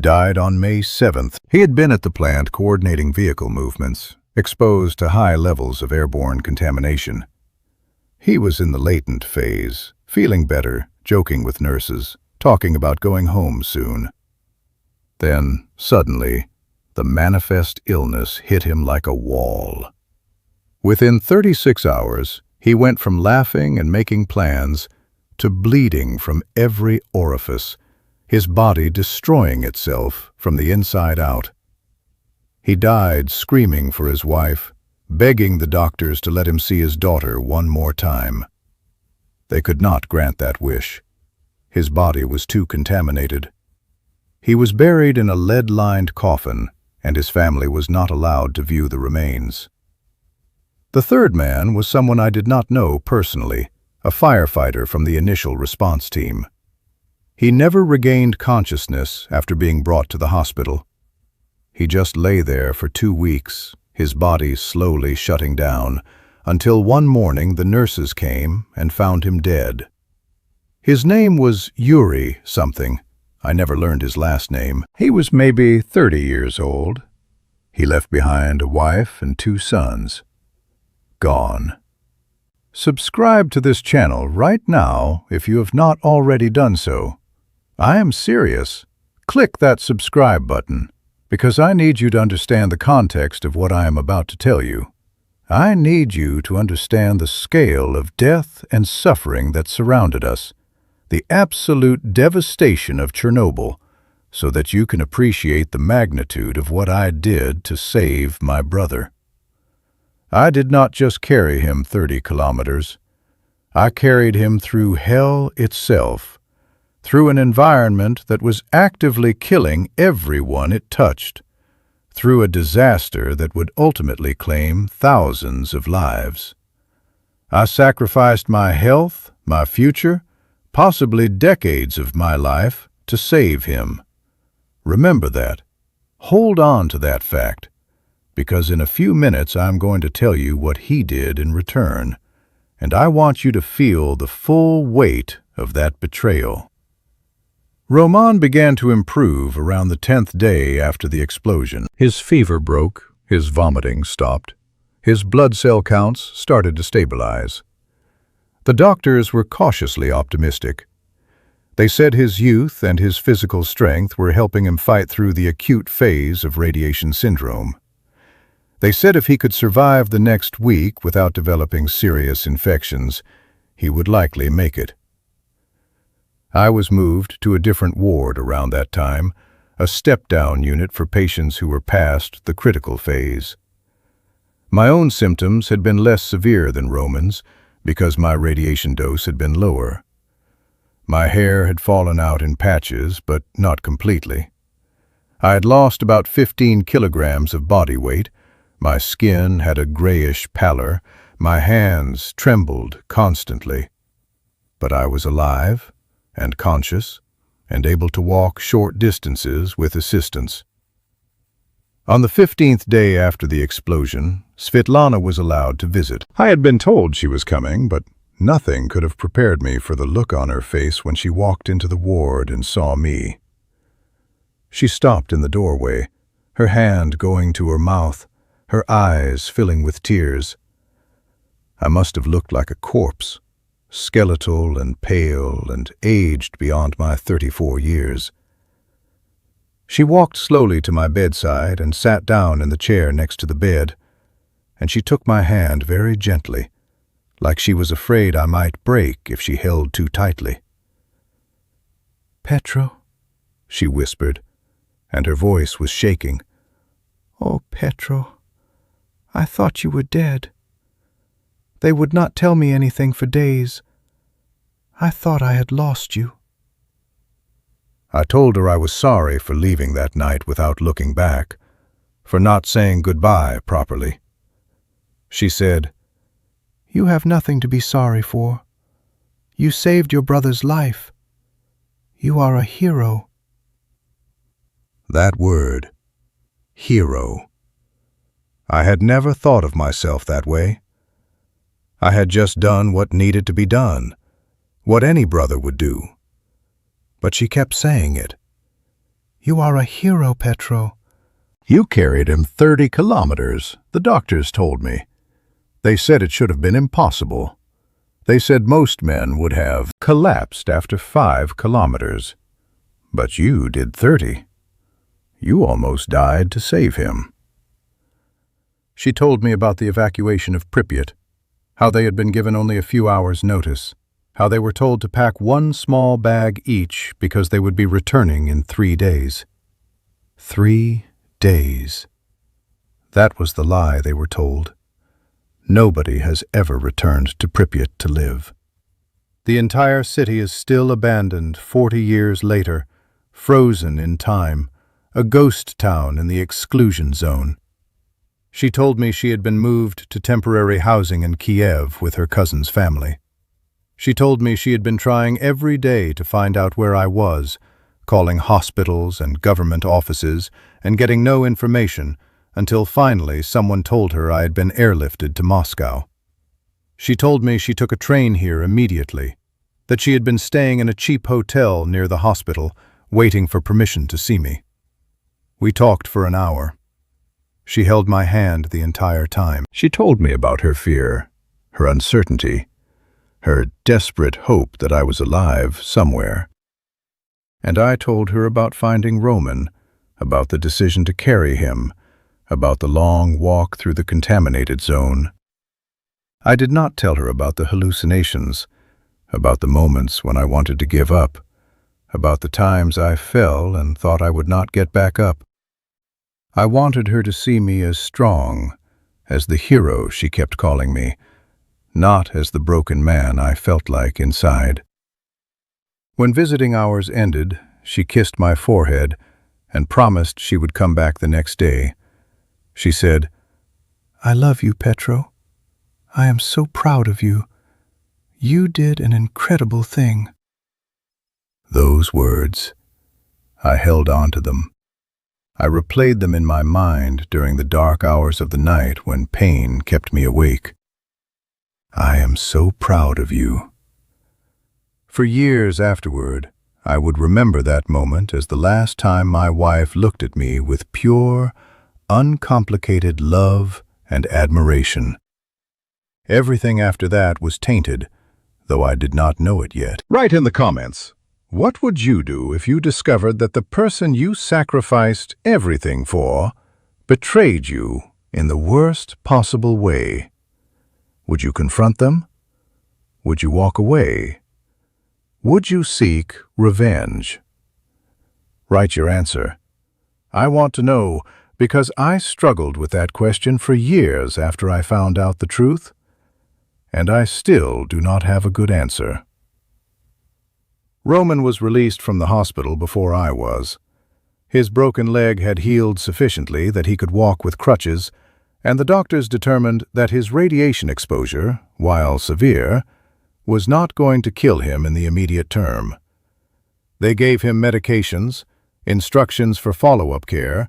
died on May 7th. He had been at the plant coordinating vehicle movements, exposed to high levels of airborne contamination. He was in the latent phase, feeling better, joking with nurses, talking about going home soon. Then, suddenly, the manifest illness hit him like a wall. Within 36 hours, he went from laughing and making plans to bleeding from every orifice, his body destroying itself from the inside out. He died screaming for his wife, begging the doctors to let him see his daughter one more time. They could not grant that wish. His body was too contaminated. He was buried in a lead-lined coffin, and his family was not allowed to view the remains. The third man was someone I did not know personally, a firefighter from the initial response team. He never regained consciousness after being brought to the hospital. He just lay there for 2 weeks, his body slowly shutting down, until one morning the nurses came and found him dead. His name was Yuri something. I never learned his last name. He was maybe 30 years old. He left behind a wife and 2 sons. Gone. Subscribe to this channel right now if you have not already done so. I am serious. Click that subscribe button, because I need you to understand the context of what I am about to tell you. I need you to understand the scale of death and suffering that surrounded us, the absolute devastation of Chernobyl, so that you can appreciate the magnitude of what I did to save my brother. I did not just carry him 30 kilometers. I carried him through hell itself, through an environment that was actively killing everyone it touched, through a disaster that would ultimately claim thousands of lives. I sacrificed my health, my future, possibly decades of my life to save him. Remember that. Hold on to that fact, because in a few minutes I'm going to tell you what he did in return, and I want you to feel the full weight of that betrayal. Roman began to improve around the 10th day after the explosion. His fever broke, his vomiting stopped, his blood cell counts started to stabilize. The doctors were cautiously optimistic. They said his youth and his physical strength were helping him fight through the acute phase of radiation syndrome. They said if he could survive the next week without developing serious infections, he would likely make it. I was moved to a different ward around that time, a step-down unit for patients who were past the critical phase. My own symptoms had been less severe than Roman's because my radiation dose had been lower. My hair had fallen out in patches, but not completely. I had lost about 15 kilograms of body weight. My skin had a grayish pallor. My hands trembled constantly. But I was alive and conscious, and able to walk short distances with assistance. On the 15th day after the explosion, Svetlana was allowed to visit. I had been told she was coming, but nothing could have prepared me for the look on her face when she walked into the ward and saw me. She stopped in the doorway, her hand going to her mouth, her eyes filling with tears. I must have looked like a corpse, skeletal and pale and aged beyond my 34 years. She walked slowly to my bedside and sat down in the chair next to the bed, and she took my hand very gently, like she was afraid I might break if she held too tightly. "Petro," she whispered, and her voice was shaking. "Oh, Petro, I thought you were dead. They would not tell me anything for days. I thought I had lost you." I told her I was sorry for leaving that night without looking back, for not saying goodbye properly. She said, "You have nothing to be sorry for. You saved your brother's life. You are a hero." That word, hero. I had never thought of myself that way. I had just done what needed to be done, what any brother would do. But she kept saying it. "You are a hero, Petro. You carried him 30 kilometers, the doctors told me. They said it should have been impossible. They said most men would have collapsed after 5 kilometers. But you did 30. You almost died to save him." She told me about the evacuation of Pripyat, how they had been given only a few hours' notice, how they were told to pack 1 small bag each because they would be returning in 3 days. 3 days. That was the lie they were told. Nobody has ever returned to Pripyat to live. The entire city is still abandoned 40 years later, frozen in time, a ghost town in the exclusion zone. She told me she had been moved to temporary housing in Kiev with her cousin's family. She told me she had been trying every day to find out where I was, calling hospitals and government offices and getting no information until finally someone told her I had been airlifted to Moscow. She told me she took a train here immediately, that she had been staying in a cheap hotel near the hospital, waiting for permission to see me. We talked for an hour. She held my hand the entire time. She told me about her fear, her uncertainty, her desperate hope that I was alive somewhere. And I told her about finding Roman, about the decision to carry him, about the long walk through the contaminated zone. I did not tell her about the hallucinations, about the moments when I wanted to give up, about the times I fell and thought I would not get back up. I wanted her to see me as strong, as the hero she kept calling me, not as the broken man I felt like inside. When visiting hours ended, she kissed my forehead and promised she would come back the next day. She said, "I love you, Petro. I am so proud of you. You did an incredible thing." Those words, I held on to them. I replayed them in my mind during the dark hours of the night when pain kept me awake. I am so proud of you. For years afterward, I would remember that moment as the last time my wife looked at me with pure, uncomplicated love and admiration. Everything after that was tainted, though I did not know it yet. Write in the comments, what would you do if you discovered that the person you sacrificed everything for betrayed you in the worst possible way? Would you confront them? Would you walk away? Would you seek revenge? Write your answer. I want to know, because I struggled with that question for years after I found out the truth, and I still do not have a good answer. Roman was released from the hospital before I was. His broken leg had healed sufficiently that he could walk with crutches, and the doctors determined that his radiation exposure, while severe, was not going to kill him in the immediate term. They gave him medications, instructions for follow-up care,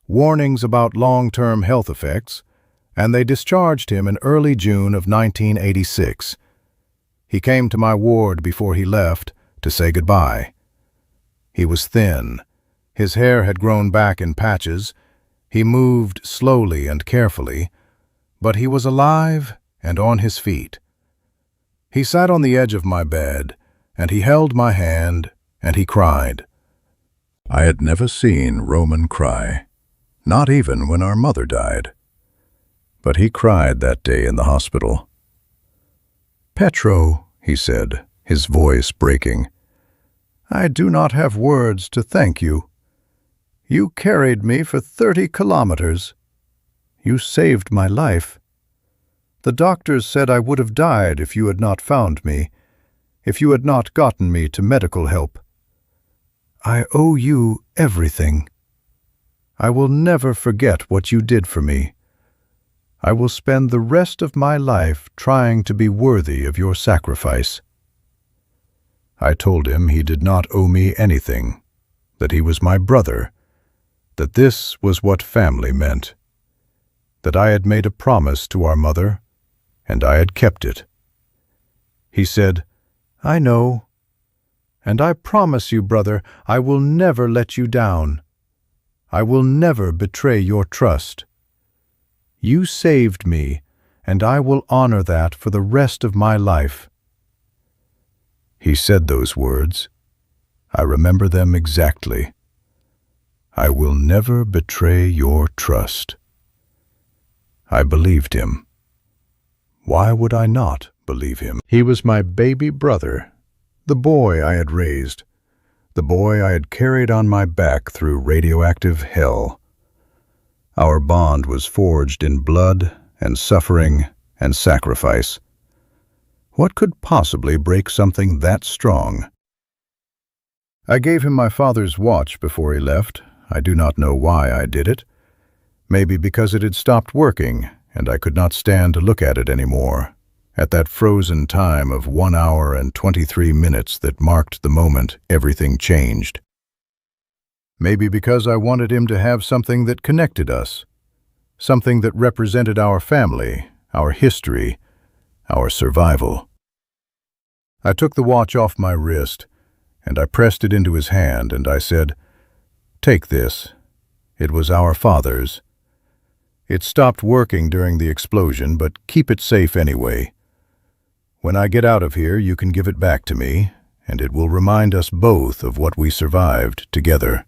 warnings about long-term health effects, and they discharged him in early June of 1986. He came to my ward before he left to say goodbye. He was thin. His hair had grown back in patches. He moved slowly and carefully, but he was alive and on his feet. He sat on the edge of my bed, and he held my hand, and he cried. I had never seen Roman cry, not even when our mother died. But he cried that day in the hospital. "Petro," he said, his voice breaking, "I do not have words to thank you. You carried me for 30 kilometers. You saved my life. The doctors said I would have died if you had not found me, if you had not gotten me to medical help. I owe you everything. I will never forget what you did for me. I will spend the rest of my life trying to be worthy of your sacrifice." I told him he did not owe me anything, that he was my brother, that this was what family meant, that I had made a promise to our mother, and I had kept it. He said, "I know, and I promise you, brother, I will never let you down. I will never betray your trust. You saved me, and I will honor that for the rest of my life." He said those words. I remember them exactly. I will never betray your trust. I believed him. Why would I not believe him? He was my baby brother, the boy I had raised, the boy I had carried on my back through radioactive hell. Our bond was forged in blood and suffering and sacrifice. What could possibly break something that strong? I gave him my father's watch before he left. I do not know why I did it. Maybe because it had stopped working, and I could not stand to look at it anymore, at that frozen time of 1 hour and 23 minutes that marked the moment everything changed. Maybe because I wanted him to have something that connected us, something that represented our family, our history, our survival. I took the watch off my wrist, and I pressed it into his hand, and I said, "Take this. It was our father's. It stopped working during the explosion, but keep it safe anyway. When I get out of here, you can give it back to me, and it will remind us both of what we survived together."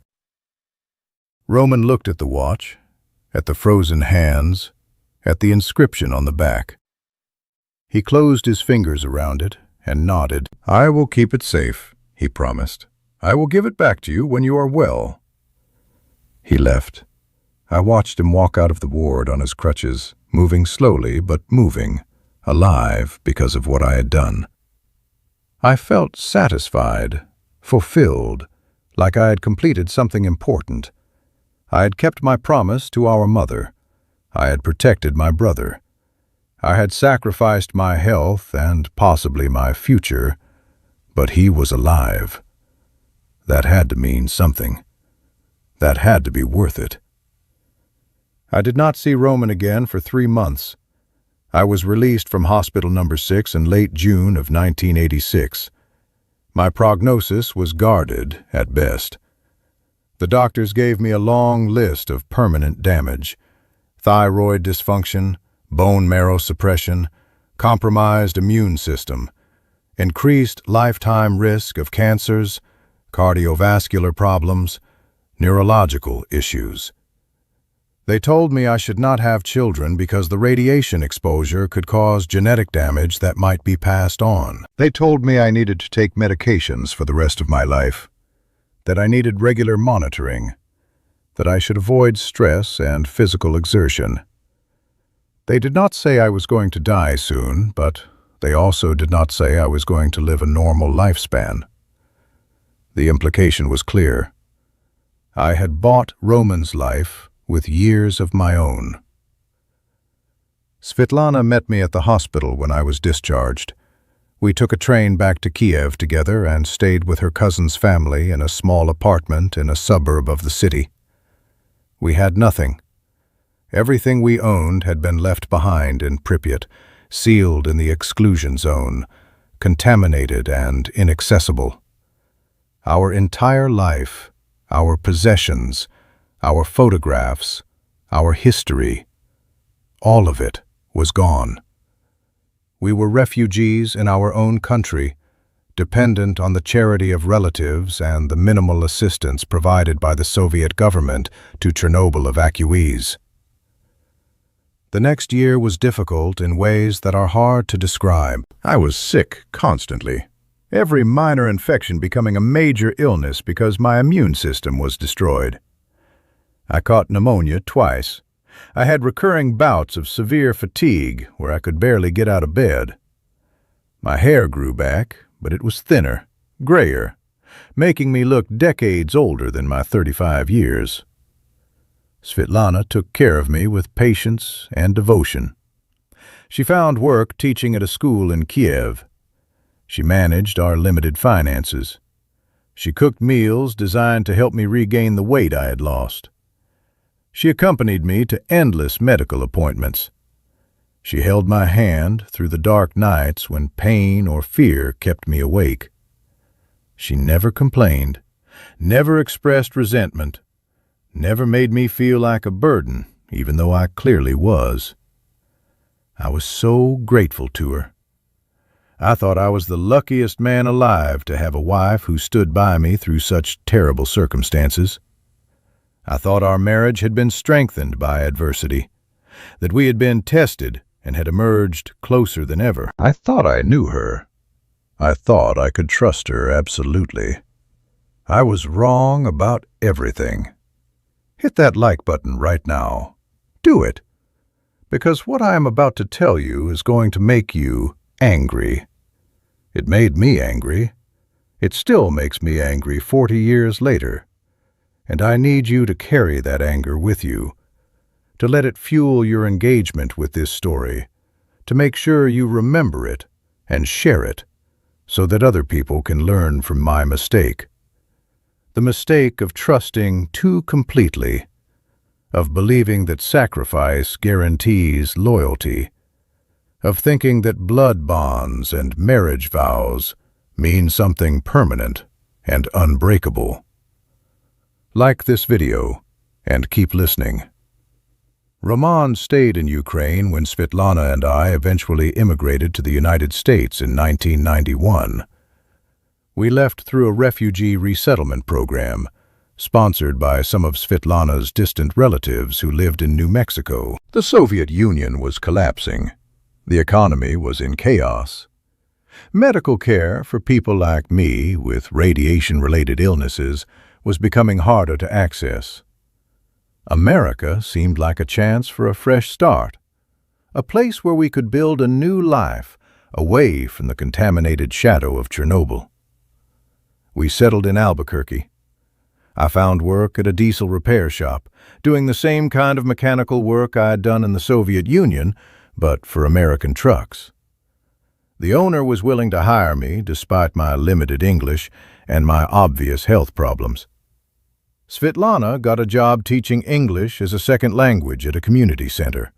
Roman looked at the watch, at the frozen hands, at the inscription on the back. He closed his fingers around it and nodded. "I will keep it safe," he promised. "I will give it back to you when you are well." He left. I watched him walk out of the ward on his crutches, moving slowly but moving, alive because of what I had done. I felt satisfied, fulfilled, like I had completed something important. I had kept my promise to our mother. I had protected my brother. I had sacrificed my health and possibly my future, but he was alive. That had to mean something. That had to be worth it. I did not see Roman again for 3 months. I was released from Hospital No. 6 in late June of 1986. My prognosis was guarded at best. The doctors gave me a long list of permanent damage: thyroid dysfunction, bone marrow suppression, compromised immune system, increased lifetime risk of cancers, cardiovascular problems, neurological issues. They told me I should not have children because the radiation exposure could cause genetic damage that might be passed on. They told me I needed to take medications for the rest of my life, that I needed regular monitoring, that I should avoid stress and physical exertion. They did not say I was going to die soon, but they also did not say I was going to live a normal lifespan. The implication was clear. I had bought Roman's life with years of my own. Svetlana met me at the hospital when I was discharged. We took a train back to Kiev together and stayed with her cousin's family in a small apartment in a suburb of the city. We had nothing. Everything we owned had been left behind in Pripyat, sealed in the exclusion zone, contaminated and inaccessible. Our entire life, our possessions, our photographs, our history, all of it was gone. We were refugees in our own country, dependent on the charity of relatives and the minimal assistance provided by the Soviet government to Chernobyl evacuees. The next year was difficult in ways that are hard to describe. I was sick constantly, every minor infection becoming a major illness because my immune system was destroyed. I caught pneumonia twice. I had recurring bouts of severe fatigue where I could barely get out of bed. My hair grew back, but it was thinner, grayer, making me look decades older than my 35 years. Svetlana took care of me with patience and devotion. She found work teaching at a school in Kiev. She managed our limited finances. She cooked meals designed to help me regain the weight I had lost. She accompanied me to endless medical appointments. She held my hand through the dark nights when pain or fear kept me awake. She never complained, never expressed resentment, never made me feel like a burden, even though I clearly was. I was so grateful to her. I thought I was the luckiest man alive to have a wife who stood by me through such terrible circumstances. I thought our marriage had been strengthened by adversity, that we had been tested and had emerged closer than ever. I thought I knew her. I thought I could trust her absolutely. I was wrong about everything. Hit that like button right now. Do it. because what I am about to tell you is going to make you angry. It made me angry. It still makes me angry 40 years later. And I need you to carry that anger with you, to let it fuel your engagement with this story, to make sure you remember it and share it, so that other people can learn from my mistake. The mistake of trusting too completely, of believing that sacrifice guarantees loyalty, of thinking that blood bonds and marriage vows mean something permanent and unbreakable. Like this video and keep listening. Roman stayed in Ukraine when Svetlana and I eventually immigrated to the United States in 1991. We left through a refugee resettlement program, sponsored by some of Svetlana's distant relatives who lived in New Mexico. The Soviet Union was collapsing. The economy was in chaos. Medical care for people like me with radiation-related illnesses was becoming harder to access. America seemed like a chance for a fresh start, a place where we could build a new life away from the contaminated shadow of Chernobyl. We settled in Albuquerque. I found work at a diesel repair shop, doing the same kind of mechanical work I had done in the Soviet Union, but for American trucks. The owner was willing to hire me despite my limited English and my obvious health problems. Svetlana got a job teaching English as a second language at a community center,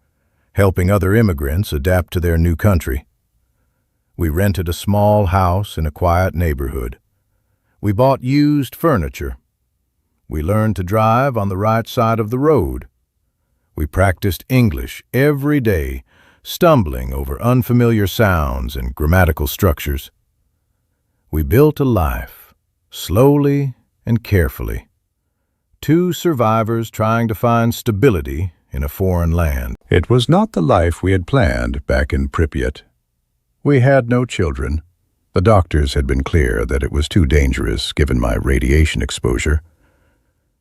helping other immigrants adapt to their new country. We rented a small house in a quiet neighborhood. We bought used furniture. We learned to drive on the right side of the road. We practiced English every day, stumbling over unfamiliar sounds and grammatical structures. We built a life, slowly and carefully. Two survivors trying to find stability in a foreign land. It was not the life we had planned back in Pripyat. We had no children. The doctors had been clear that it was too dangerous given my radiation exposure.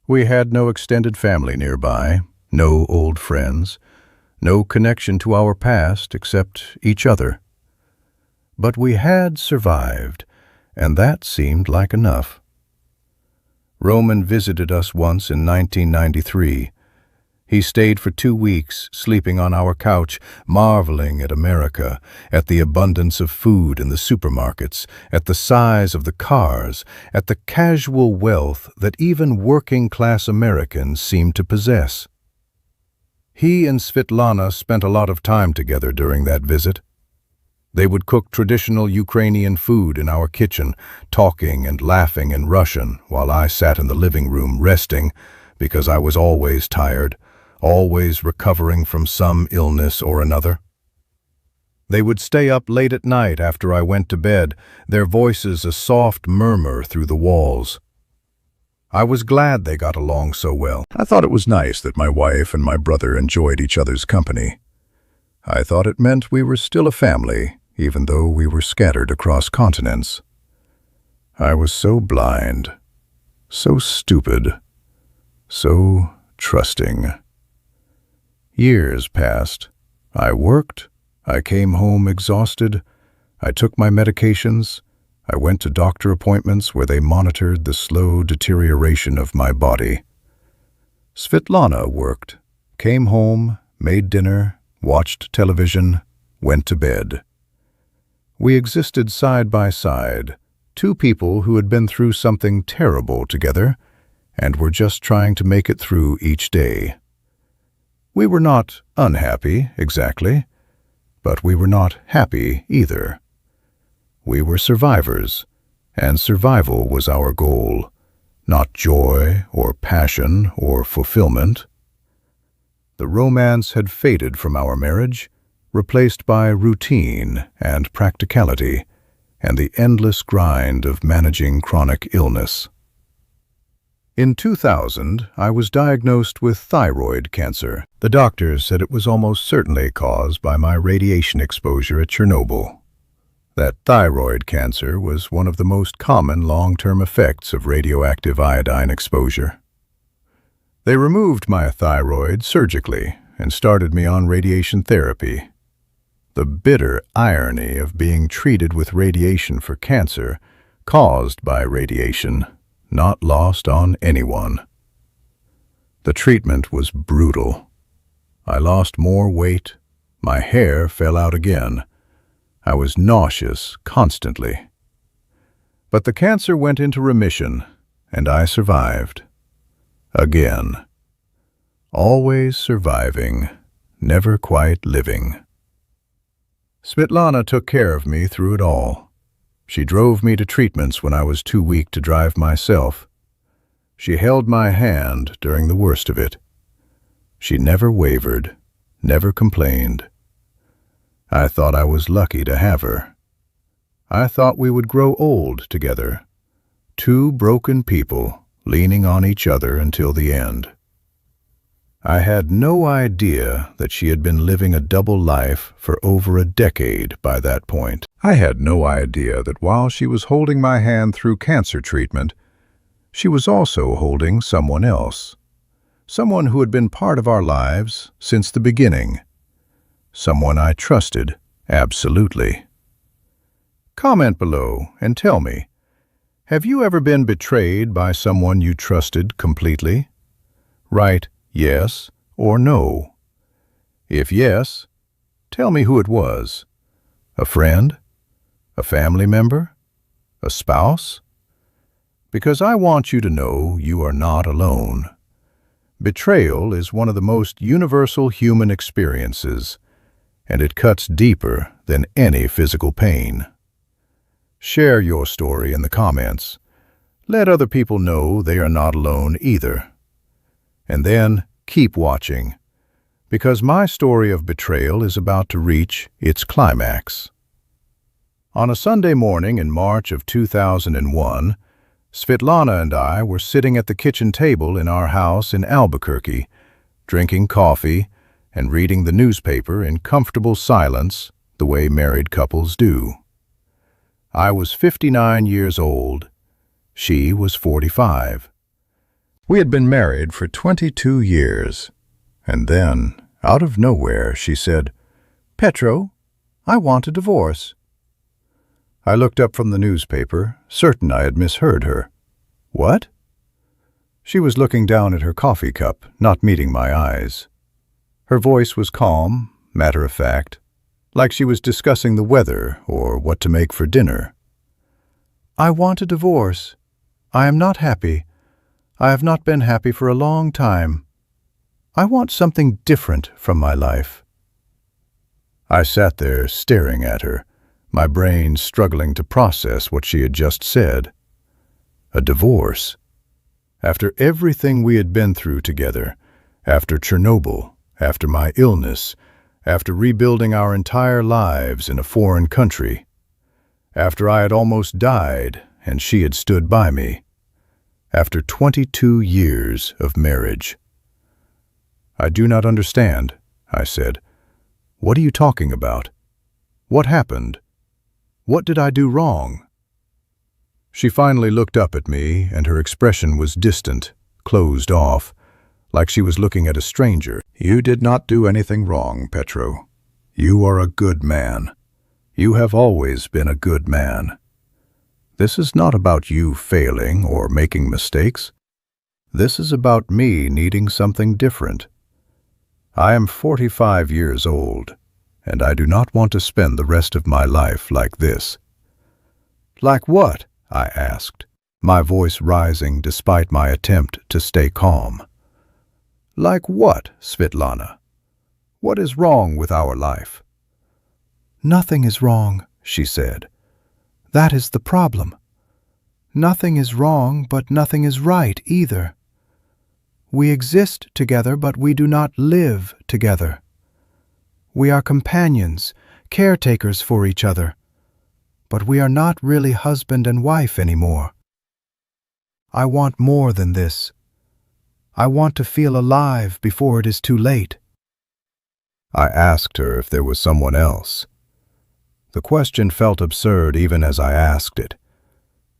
We had no extended family nearby, no old friends, no connection to our past except each other. But we had survived, and that seemed like enough. Roman visited us once in 1993. He stayed for 2 weeks, sleeping on our couch, marveling at America, at the abundance of food in the supermarkets, at the size of the cars, at the casual wealth that even working-class Americans seemed to possess. He and Svetlana spent a lot of time together during that visit. They would cook traditional Ukrainian food in our kitchen, talking and laughing in Russian, while I sat in the living room resting because I was always tired, always recovering from some illness or another. They would stay up late at night after I went to bed, their voices a soft murmur through the walls. I was glad they got along so well. I thought it was nice that my wife and my brother enjoyed each other's company. I thought it meant we were still a family, even though we were scattered across continents. I was so blind, so stupid, so trusting. Years passed. I worked. I came home exhausted. I took my medications. I went to doctor appointments where they monitored the slow deterioration of my body. Svetlana worked, came home, made dinner, watched television, went to bed. We existed side by side, two people who had been through something terrible together and were just trying to make it through each day. We were not unhappy, exactly, but we were not happy either. We were survivors, and survival was our goal, not joy or passion or fulfillment. The romance had faded from our marriage, replaced by routine and practicality, and the endless grind of managing chronic illness. In 2000, I was diagnosed with thyroid cancer. The doctors said it was almost certainly caused by my radiation exposure at Chernobyl. That thyroid cancer was one of the most common long-term effects of radioactive iodine exposure. They removed my thyroid surgically and started me on radiation therapy. The bitter irony of being treated with radiation for cancer caused by radiation, not lost on anyone. The treatment was brutal. I lost more weight. My hair fell out again. I was nauseous constantly. But the cancer went into remission, and I survived. Again. Always surviving, never quite living. Svetlana took care of me through it all. She drove me to treatments when I was too weak to drive myself. She held my hand during the worst of it. She never wavered, never complained. I thought I was lucky to have her. I thought we would grow old together, two broken people leaning on each other until the end. I had no idea that she had been living a double life for over a decade by that point. I had no idea that while she was holding my hand through cancer treatment, she was also holding someone else. Someone who had been part of our lives since the beginning. Someone I trusted, absolutely. Comment below and tell me, have you ever been betrayed by someone you trusted completely? Write yes or no. If yes, tell me who it was. A friend? A family member? A spouse? Because I want you to know you are not alone. Betrayal is one of the most universal human experiences, and it cuts deeper than any physical pain. Share your story in the comments. Let other people know they are not alone either. And then keep watching, because my story of betrayal is about to reach its climax. On a Sunday morning in March of 2001, Svetlana and I were sitting at the kitchen table in our house in Albuquerque, drinking coffee and reading the newspaper in comfortable silence the way married couples do. I was 59 years old. She was 45. We had been married for 22 years. And then, out of nowhere, she said, "Petro, I want a divorce." I looked up from the newspaper, certain I had misheard her. What? She was looking down at her coffee cup, not meeting my eyes. Her voice was calm, matter-of-fact, like she was discussing the weather or what to make for dinner. "I want a divorce. I am not happy. I have not been happy for a long time. I want something different from my life." I sat there staring at her, my brain struggling to process what she had just said. A divorce. After everything we had been through together, after Chernobyl, after my illness, after rebuilding our entire lives in a foreign country, after I had almost died and she had stood by me, after 22 years of marriage. "I do not understand," I said. "What are you talking about? What happened? What did I do wrong?" She finally looked up at me, and her expression was distant, closed off, like she was looking at a stranger. "You did not do anything wrong, Petro. You are a good man. You have always been a good man. This is not about you failing or making mistakes. This is about me needing something different. I am 45 years old, and I do not want to spend the rest of my life like this." "Like what?" I asked, my voice rising despite my attempt to stay calm. "Like what, Svetlana? What is wrong with our life?" "Nothing is wrong," she said. "That is the problem. Nothing is wrong, but nothing is right either. We exist together, but we do not live together. We are companions, caretakers for each other, but we are not really husband and wife anymore. I want more than this. I want to feel alive before it is too late." I asked her if there was someone else. The question felt absurd even as I asked it.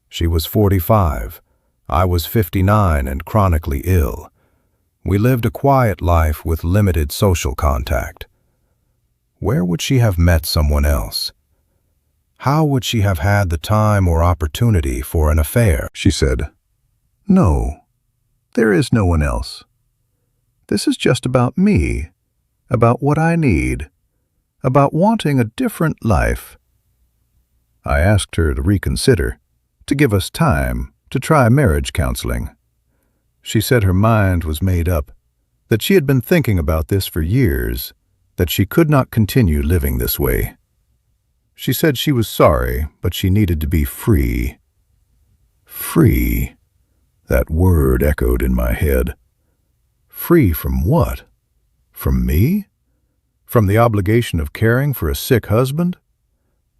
She was 45. I was 59 and chronically ill. We lived a quiet life with limited social contact. Where would she have met someone else? How would she have had the time or opportunity for an affair? She said, "No, there is no one else. This is just about me, about what I need, about wanting a different life." I asked her to reconsider, to give us time, to try marriage counseling. She said her mind was made up, that she had been thinking about this for years, that she could not continue living this way. She said she was sorry, but she needed to be free. Free. That word echoed in my head. Free from what? From me? From the obligation of caring for a sick husband?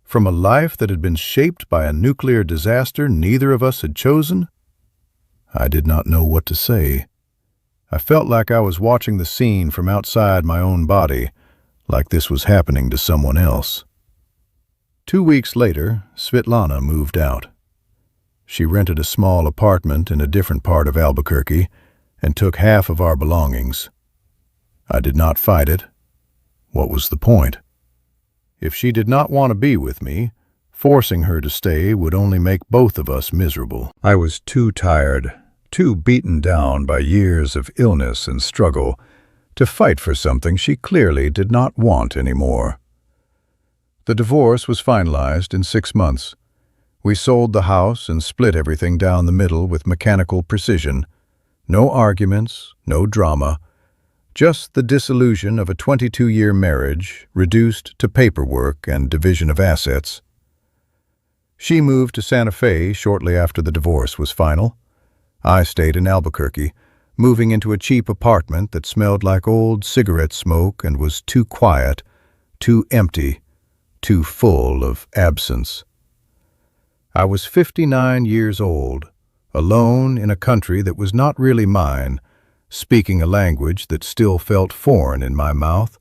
From a life that had been shaped by a nuclear disaster neither of us had chosen? I did not know what to say. I felt like I was watching the scene from outside my own body, like this was happening to someone else. 2 weeks later, Svetlana moved out. She rented a small apartment in a different part of Albuquerque and took half of our belongings. I did not fight it. What was the point? If she did not want to be with me, forcing her to stay would only make both of us miserable. I was too tired, too beaten down by years of illness and struggle, to fight for something she clearly did not want anymore. The divorce was finalized in 6 months. We sold the house and split everything down the middle with mechanical precision. No arguments, no drama, just the dissolution of a 22-year marriage reduced to paperwork and division of assets. She moved to Santa Fe shortly after the divorce was final. I stayed in Albuquerque, moving into a cheap apartment that smelled like old cigarette smoke and was too quiet, too empty, too full of absence. I was 59 years old, alone in a country that was not really mine, speaking a language that still felt foreign in my mouth,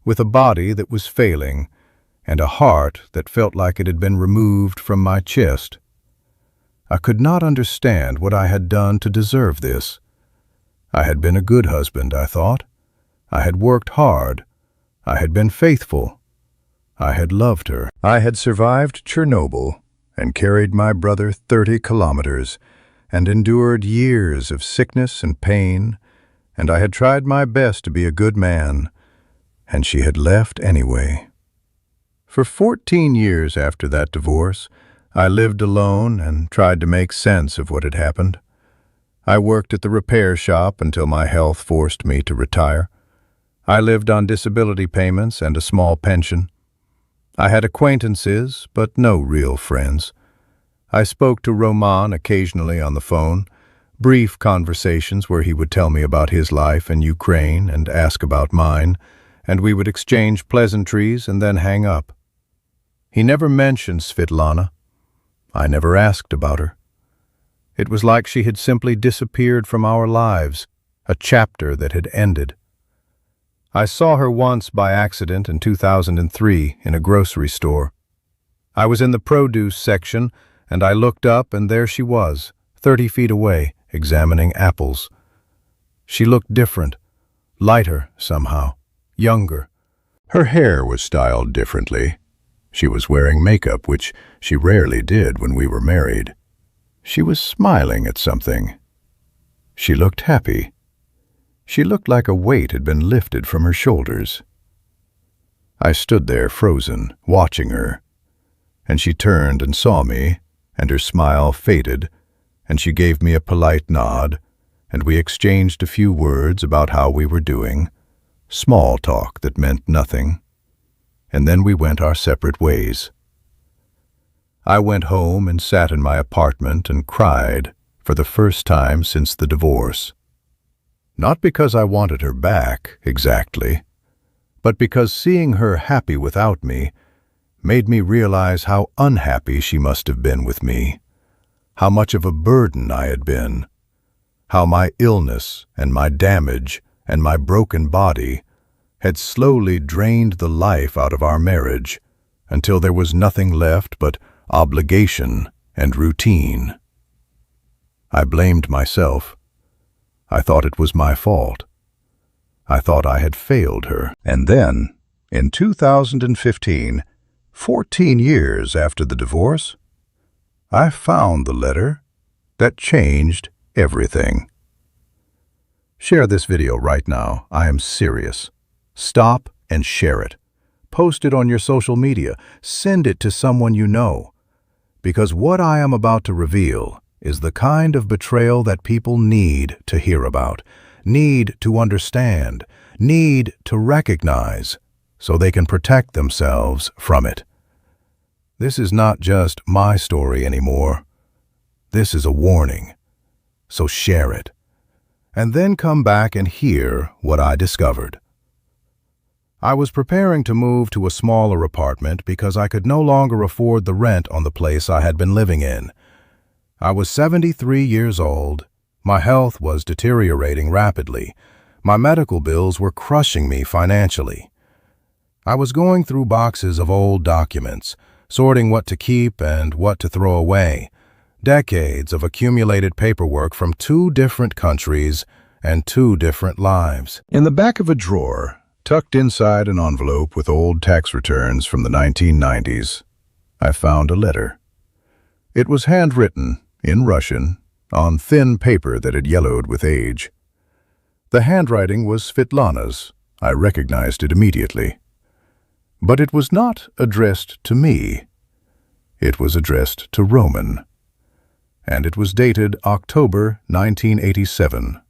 with a body that was failing, and a heart that felt like it had been removed from my chest. I could not understand what I had done to deserve this. I had been a good husband, I thought. I had worked hard. I had been faithful. I had loved her. I had survived Chernobyl and carried my brother 30 kilometers and endured years of sickness and pain, and I had tried my best to be a good man, and she had left anyway. For 14 years after that divorce, I lived alone and tried to make sense of what had happened. I worked at the repair shop until my health forced me to retire. I lived on disability payments and a small pension. I had acquaintances, but no real friends. I spoke to Roman occasionally on the phone, brief conversations where he would tell me about his life in Ukraine and ask about mine, and we would exchange pleasantries and then hang up. He never mentioned Svetlana. I never asked about her. It was like she had simply disappeared from our lives, a chapter that had ended. I saw her once by accident in 2003 in a grocery store. I was in the produce section, and I looked up, and there she was, 30 feet away, examining apples. She looked different, lighter somehow, younger. Her hair was styled differently. She was wearing makeup, which she rarely did when we were married. She was smiling at something. She looked happy. She looked like a weight had been lifted from her shoulders. I stood there frozen, watching her, and she turned and saw me, and her smile faded, and she gave me a polite nod, and we exchanged a few words about how we were doing, small talk that meant nothing, and then we went our separate ways. I went home and sat in my apartment and cried for the first time since the divorce. Not because I wanted her back, exactly, but because seeing her happy without me made me realize how unhappy she must have been with me, how much of a burden I had been, how my illness and my damage and my broken body had slowly drained the life out of our marriage until there was nothing left but obligation and routine. I blamed myself. I thought it was my fault. I thought I had failed her. And then, in 2015, 14 years after the divorce, I found the letter that changed everything. Share this video right now. I am serious. Stop and share it. Post it on your social media. Send it to someone you know. Because what I am about to reveal is the kind of betrayal that people need to hear about, need to understand, need to recognize, so they can protect themselves from it. This is not just my story anymore. This is a warning. So share it. And then come back and hear what I discovered. I was preparing to move to a smaller apartment because I could no longer afford the rent on the place I had been living in. I was 73 years old. My health was deteriorating rapidly. My medical bills were crushing me financially. I was going through boxes of old documents, sorting what to keep and what to throw away. Decades of accumulated paperwork from 2 different countries and 2 different lives. In the back of a drawer, tucked inside an envelope with old tax returns from the 1990s, I found a letter. It was handwritten, in Russian, on thin paper that had yellowed with age. The handwriting was Svetlana's. I recognized it immediately. But it was not addressed to me. It was addressed to Roman. And it was dated October 1987.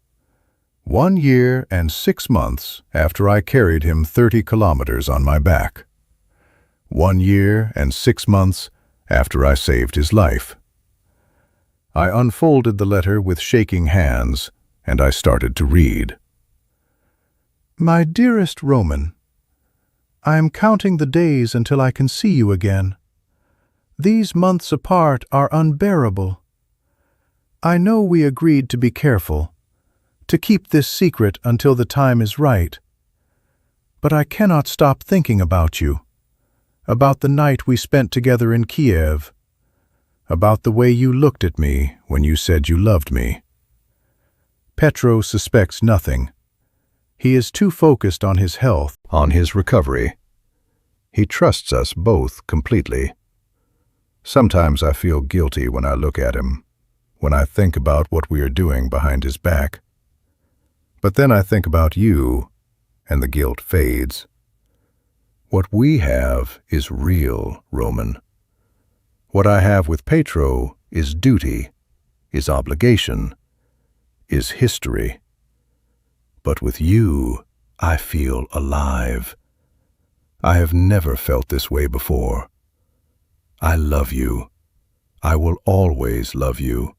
1 year and 6 months after I carried him 30 kilometers on my back. 1 year and 6 months after I saved his life. I unfolded the letter with shaking hands, and I started to read. My dearest Roman, I am counting the days until I can see you again. These months apart are unbearable. I know we agreed to be careful, to keep this secret until the time is right. But I cannot stop thinking about you, about the night we spent together in Kiev, about the way you looked at me when you said you loved me. Petro suspects nothing. He is too focused on his health, on his recovery. He trusts us both completely. Sometimes I feel guilty when I look at him, when I think about what we are doing behind his back. But then I think about you, and the guilt fades. What we have is real, Roman. What I have with Petro is duty, is obligation, is history. But with you, I feel alive. I have never felt this way before. I love you. I will always love you.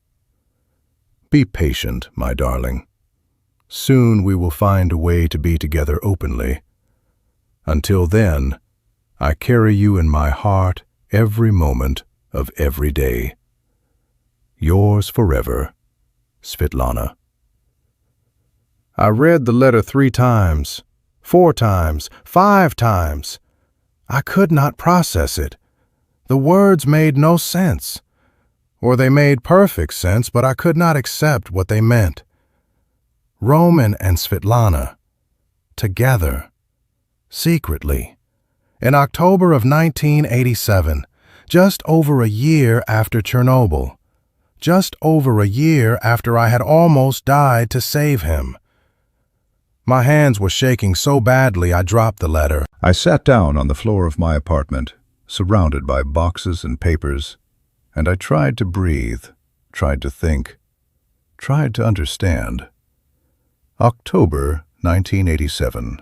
Be patient, my darling. Soon we will find a way to be together openly. Until then, I carry you in my heart every moment of every day. Yours forever, Svetlana. I read the letter 3 times, 4 times, 5 times. I could not process it. The words made no sense. Or they made perfect sense, but I could not accept what they meant. Roman and Svetlana, together, secretly, in October of 1987, just over a year after Chernobyl, just over a year after I had almost died to save him. My hands were shaking so badly I dropped the letter. I sat down on the floor of my apartment, surrounded by boxes and papers, and I tried to breathe, tried to think, tried to understand. October 1987.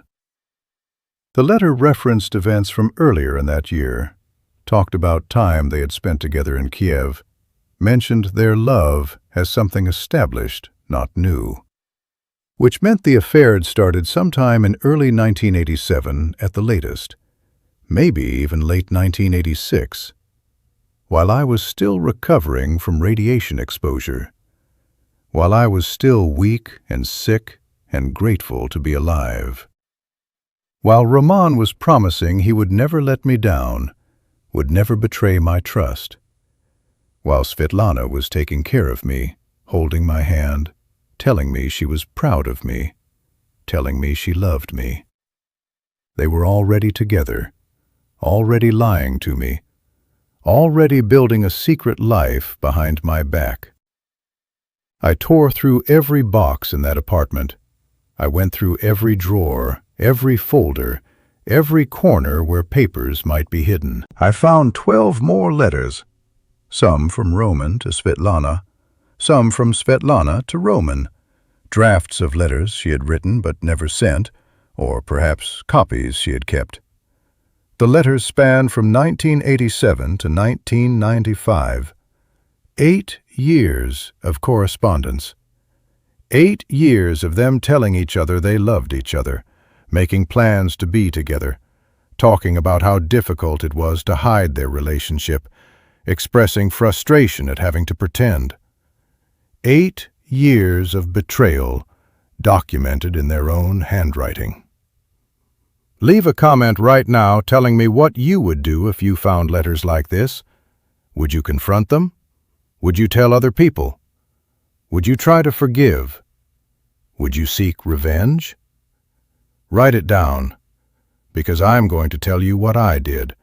The letter referenced events from earlier in that year, talked about time they had spent together in Kiev, mentioned their love as something established, not new. Which meant the affair had started sometime in early 1987 at the latest, maybe even late 1986, while I was still recovering from radiation exposure, while I was still weak and sick and grateful to be alive. While Roman was promising he would never let me down, would never betray my trust. While Svetlana was taking care of me, holding my hand, telling me she was proud of me, telling me she loved me. They were already together, already lying to me, already building a secret life behind my back. I tore through every box in that apartment. I went through every drawer, every folder, every corner where papers might be hidden. I found 12 more letters, some from Roman to Svetlana, some from Svetlana to Roman, drafts of letters she had written but never sent, or perhaps copies she had kept. The letters spanned from 1987 to 1995. 8 years of correspondence. 8 years of them telling each other they loved each other, making plans to be together, talking about how difficult it was to hide their relationship, expressing frustration at having to pretend. 8 years of betrayal, documented in their own handwriting. Leave a comment right now telling me what you would do if you found letters like this. Would you confront them? Would you tell other people? Would you try to forgive? Would you seek revenge? Write it down, because I'm going to tell you what I did.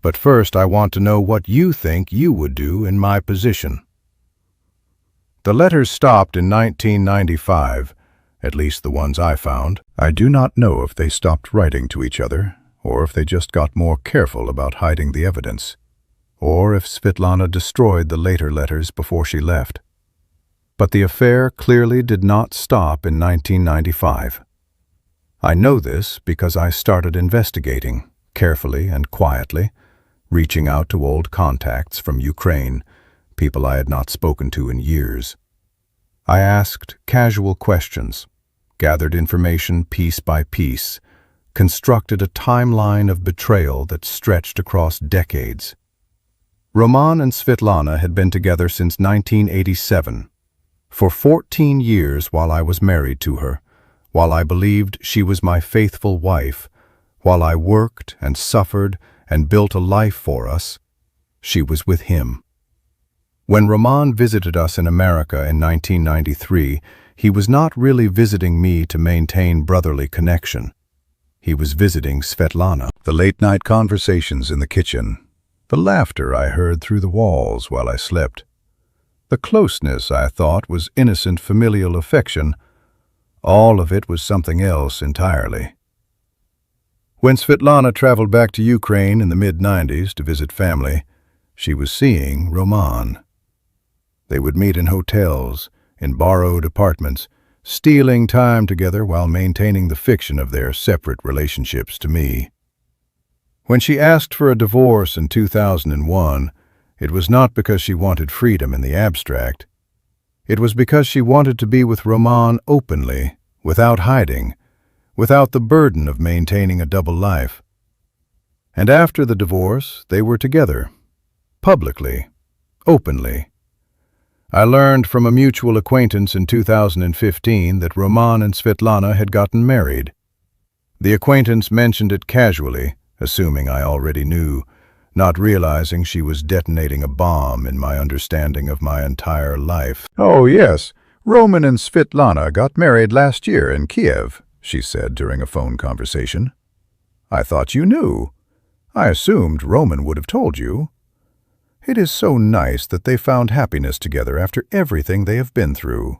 But first I want to know what you think you would do in my position. The letters stopped in 1995, at least the ones I found. I do not know if they stopped writing to each other, or if they just got more careful about hiding the evidence, or if Svetlana destroyed the later letters before she left. But the affair clearly did not stop in 1995. I know this because I started investigating, carefully and quietly, reaching out to old contacts from Ukraine, people I had not spoken to in years. I asked casual questions, gathered information piece by piece, constructed a timeline of betrayal that stretched across decades. Roman and Svetlana had been together since 1987, for 14 years while I was married to her, while I believed she was my faithful wife, while I worked and suffered and built a life for us, she was with him. When Roman visited us in America in 1993, he was not really visiting me to maintain brotherly connection. He was visiting Svetlana. The late-night conversations in the kitchen, the laughter I heard through the walls while I slept, the closeness I thought was innocent familial affection, all of it was something else entirely. When Svetlana traveled back to Ukraine in the mid-90s to visit family, she was seeing Roman. They would meet in hotels, in borrowed apartments, stealing time together while maintaining the fiction of their separate relationships to me. When she asked for a divorce in 2001, it was not because she wanted freedom in the abstract. It was because she wanted to be with Roman openly, without hiding, without the burden of maintaining a double life. And after the divorce, they were together, publicly, openly. I learned from a mutual acquaintance in 2015 that Roman and Svetlana had gotten married. The acquaintance mentioned it casually, assuming I already knew, not realizing she was detonating a bomb in my understanding of my entire life. "Oh, yes, Roman and Svetlana got married last year in Kiev," she said during a phone conversation. "I thought you knew. I assumed Roman would have told you. It is so nice that they found happiness together after everything they have been through."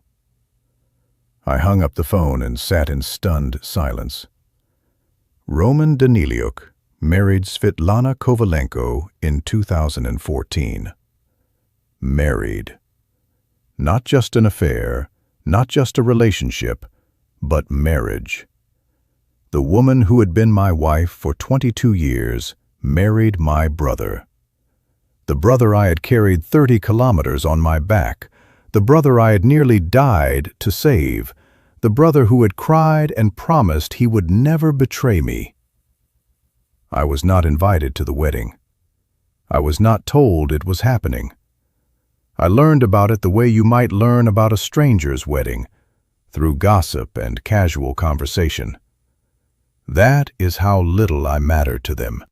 I hung up the phone and sat in stunned silence. Roman Daniliuk married Svetlana Kovalenko in 2014. Married. Not just an affair, not just a relationship, but marriage. The woman who had been my wife for 22 years married my brother. The brother I had carried 30 kilometers on my back, the brother I had nearly died to save, the brother who had cried and promised he would never betray me. I was not invited to the wedding. I was not told it was happening. I learned about it the way you might learn about a stranger's wedding, through gossip and casual conversation. That is how little I mattered to them.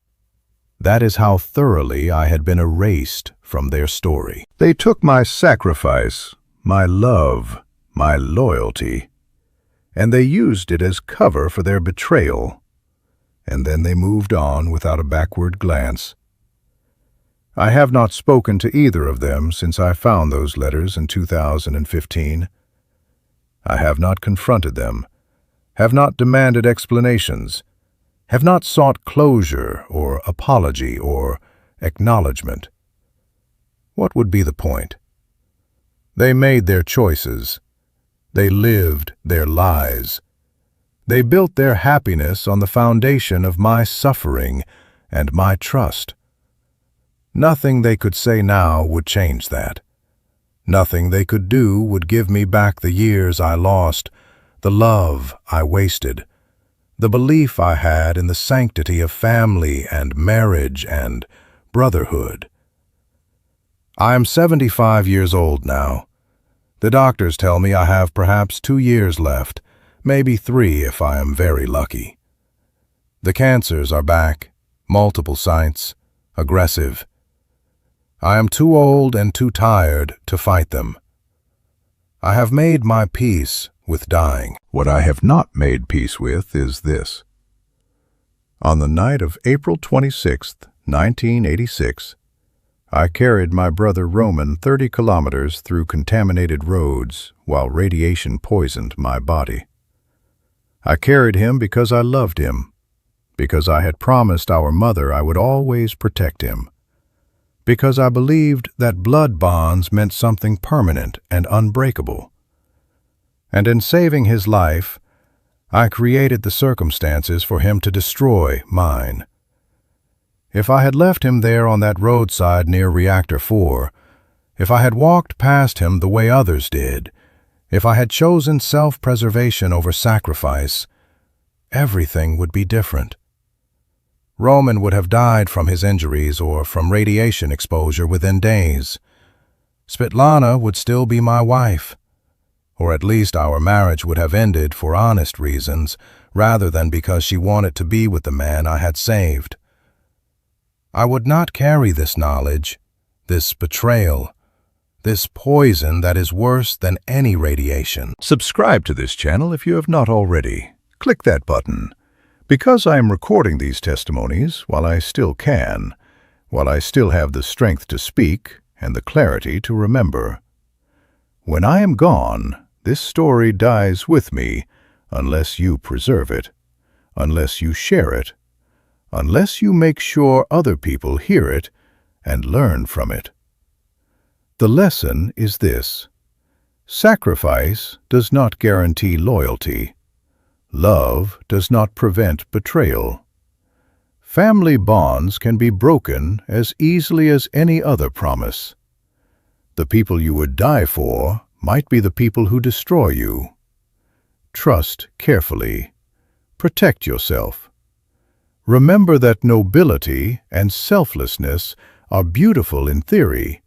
That is how thoroughly I had been erased from their story. They took my sacrifice, my love, my loyalty, and they used it as cover for their betrayal, and then they moved on without a backward glance. I have not spoken to either of them since I found those letters in 2015. I have not confronted them, have not demanded explanations, have not sought closure or apology or acknowledgement. What would be the point? They made their choices. They lived their lies. They built their happiness on the foundation of my suffering and my trust. Nothing they could say now would change that. Nothing they could do would give me back the years I lost, the love I wasted, the belief I had in the sanctity of family and marriage and brotherhood. I am 75 years old now. The doctors tell me I have perhaps 2 years left, maybe 3 if I am very lucky. The cancers are back, multiple sites, aggressive. I am too old and too tired to fight them. I have made my peace with dying. What I have not made peace with is this. On the night of April 26, 1986, I carried my brother Roman 30 kilometers through contaminated roads while radiation poisoned my body. I carried him because I loved him, because I had promised our mother I would always protect him, because I believed that blood bonds meant something permanent and unbreakable. And in saving his life, I created the circumstances for him to destroy mine. If I had left him there on that roadside near Reactor 4, if I had walked past him the way others did, if I had chosen self-preservation over sacrifice, everything would be different. Roman would have died from his injuries or from radiation exposure within days. Svetlana would still be my wife, or at least our marriage would have ended for honest reasons rather than because she wanted to be with the man I had saved. I would not carry this knowledge, this betrayal, this poison that is worse than any radiation. Subscribe to this channel if you have not already. Click that button. Because I am recording these testimonies while I still can, while I still have the strength to speak and the clarity to remember. When I am gone, this story dies with me unless you preserve it, unless you share it, unless you make sure other people hear it and learn from it. The lesson is this: sacrifice does not guarantee loyalty. Love does not prevent betrayal. Family bonds can be broken as easily as any other promise. The people you would die for might be the people who destroy you. Trust carefully. Protect yourself. Remember that nobility and selflessness are beautiful in theory,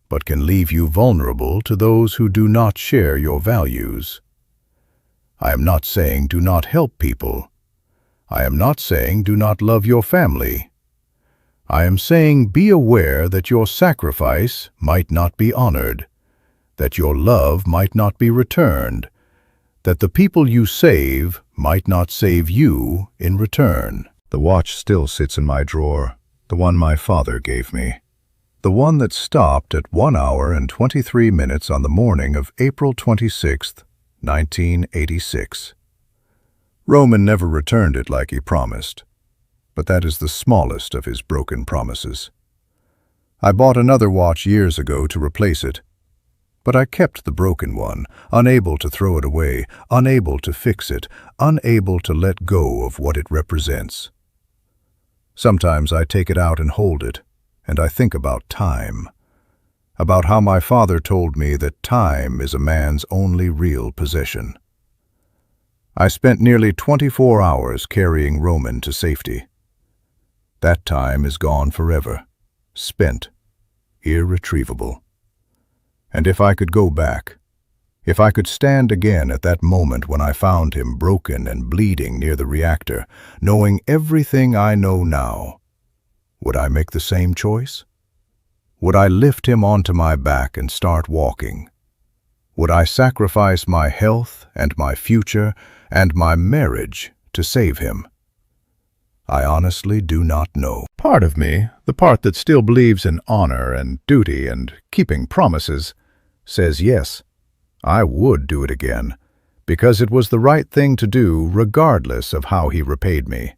but can leave you vulnerable to those who do not share your values. I am not saying do not help people. I am not saying do not love your family. I am saying be aware that your sacrifice might not be honored, that your love might not be returned, that the people you save might not save you in return. The watch still sits in my drawer, the one my father gave me. The one that stopped at 1 hour and 23 minutes on the morning of April 26, 1986. Roman never returned it like he promised, but that is the smallest of his broken promises. I bought another watch years ago to replace it, but I kept the broken one, unable to throw it away, unable to fix it, unable to let go of what it represents. Sometimes I take it out and hold it, and I think about time, about how my father told me that time is a man's only real possession. I spent nearly 24 hours carrying Roman to safety. That time is gone forever, spent, irretrievable. And if I could go back, if I could stand again at that moment when I found him broken and bleeding near the reactor, knowing everything I know now, would I make the same choice? Would I lift him onto my back and start walking? Would I sacrifice my health and my future and my marriage to save him? I honestly do not know. Part of me, the part that still believes in honor and duty and keeping promises, Says yes, I would do it again, because it was the right thing to do regardless of how he repaid me.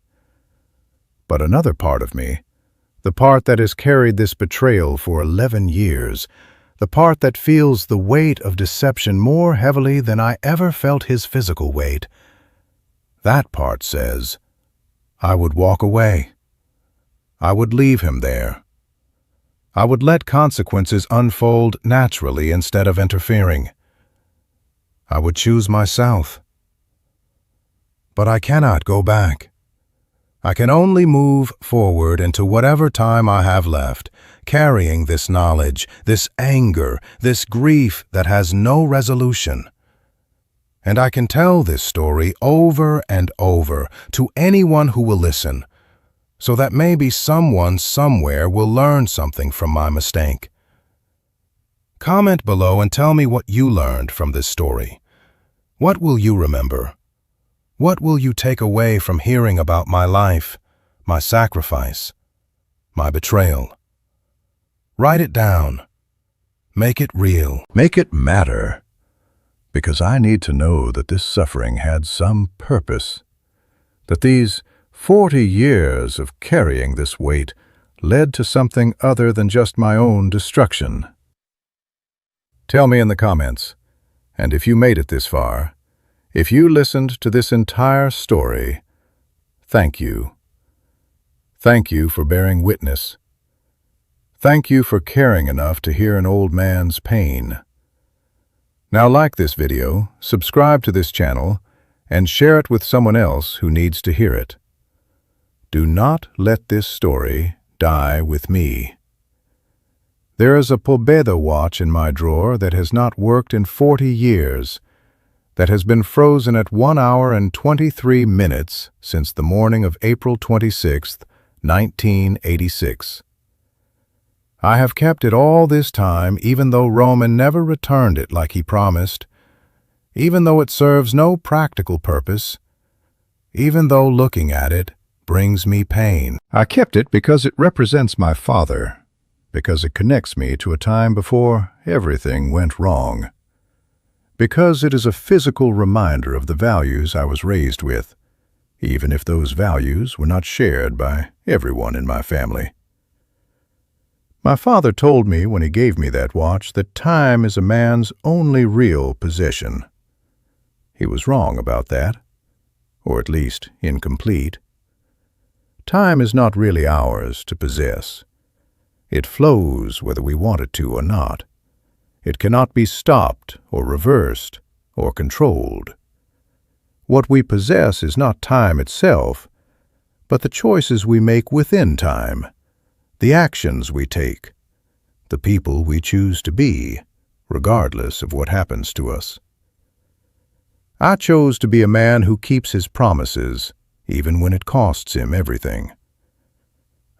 But another part of me, the part that has carried this betrayal for 11 years, the part that feels the weight of deception more heavily than I ever felt his physical weight, that part says, I would walk away. I would leave him there. I would let consequences unfold naturally instead of interfering. I would choose myself. But I cannot go back. I can only move forward into whatever time I have left, carrying this knowledge, this anger, this grief that has no resolution. And I can tell this story over and over to anyone who will listen, so that maybe someone somewhere will learn something from my mistake. Comment below and tell me what you learned from this story. What will you remember? What will you take away from hearing about my life, my sacrifice, my betrayal? Write it down. Make it real. make it matter, because I need to know that this suffering had some purpose, that these 40 years of carrying this weight led to something other than just my own destruction. Tell me in the comments, and if you made it this far, if you listened to this entire story, thank you. Thank you for bearing witness. Thank you for caring enough to hear an old man's pain. Now like this video, subscribe to this channel, and share it with someone else who needs to hear it. Do not let this story die with me. There is a Pobeda watch in my drawer that has not worked in 40 years, that has been frozen at 1 hour and 23 minutes since the morning of April 26, 1986. I have kept it all this time, even though Roman never returned it like he promised, even though it serves no practical purpose, even though looking at it brings me pain. I kept it because it represents my father, because it connects me to a time before everything went wrong, because it is a physical reminder of the values I was raised with, even if those values were not shared by everyone in my family. My father told me when he gave me that watch that time is a man's only real possession. He was wrong about that, or at least incomplete. Time is not really ours to possess. It flows whether we want it to or not. It cannot be stopped or reversed or controlled. What we possess is not time itself, but the choices we make within time, the actions we take, the people we choose to be, regardless of what happens to us. I chose to be a man who keeps his promises, even when it costs him everything.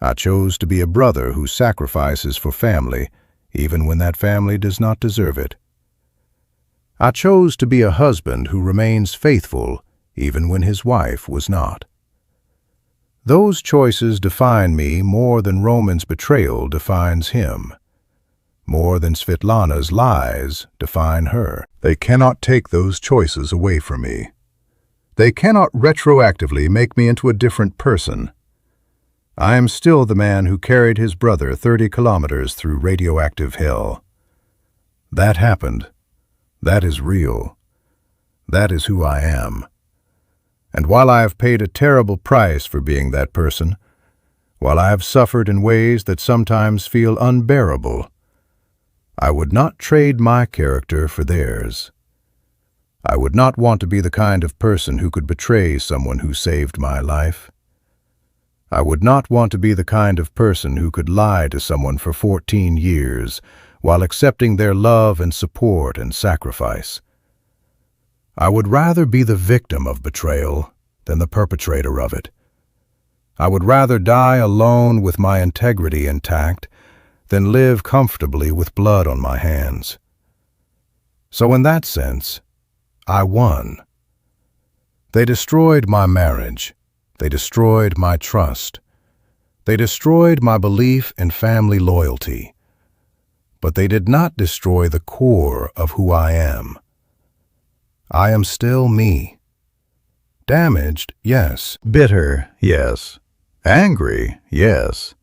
I chose to be a brother who sacrifices for family, even when that family does not deserve it. I chose to be a husband who remains faithful, even when his wife was not. Those choices define me more than Roman's betrayal defines him, more than Svetlana's lies define her. They cannot take those choices away from me. They cannot retroactively make me into a different person. I am still the man who carried his brother 30 kilometers through radioactive hell. That happened. That is real. That is who I am. And while I have paid a terrible price for being that person, while I have suffered in ways that sometimes feel unbearable, I would not trade my character for theirs. I would not want to be the kind of person who could betray someone who saved my life. I would not want to be the kind of person who could lie to someone for 14 years while accepting their love and support and sacrifice. I would rather be the victim of betrayal than the perpetrator of it. I would rather die alone with my integrity intact than live comfortably with blood on my hands. So in that sense, I won. They destroyed my marriage. They destroyed my trust. They destroyed my belief in family loyalty. But they did not destroy the core of who I am. I am still me. Damaged, yes. Bitter, yes. Angry, yes.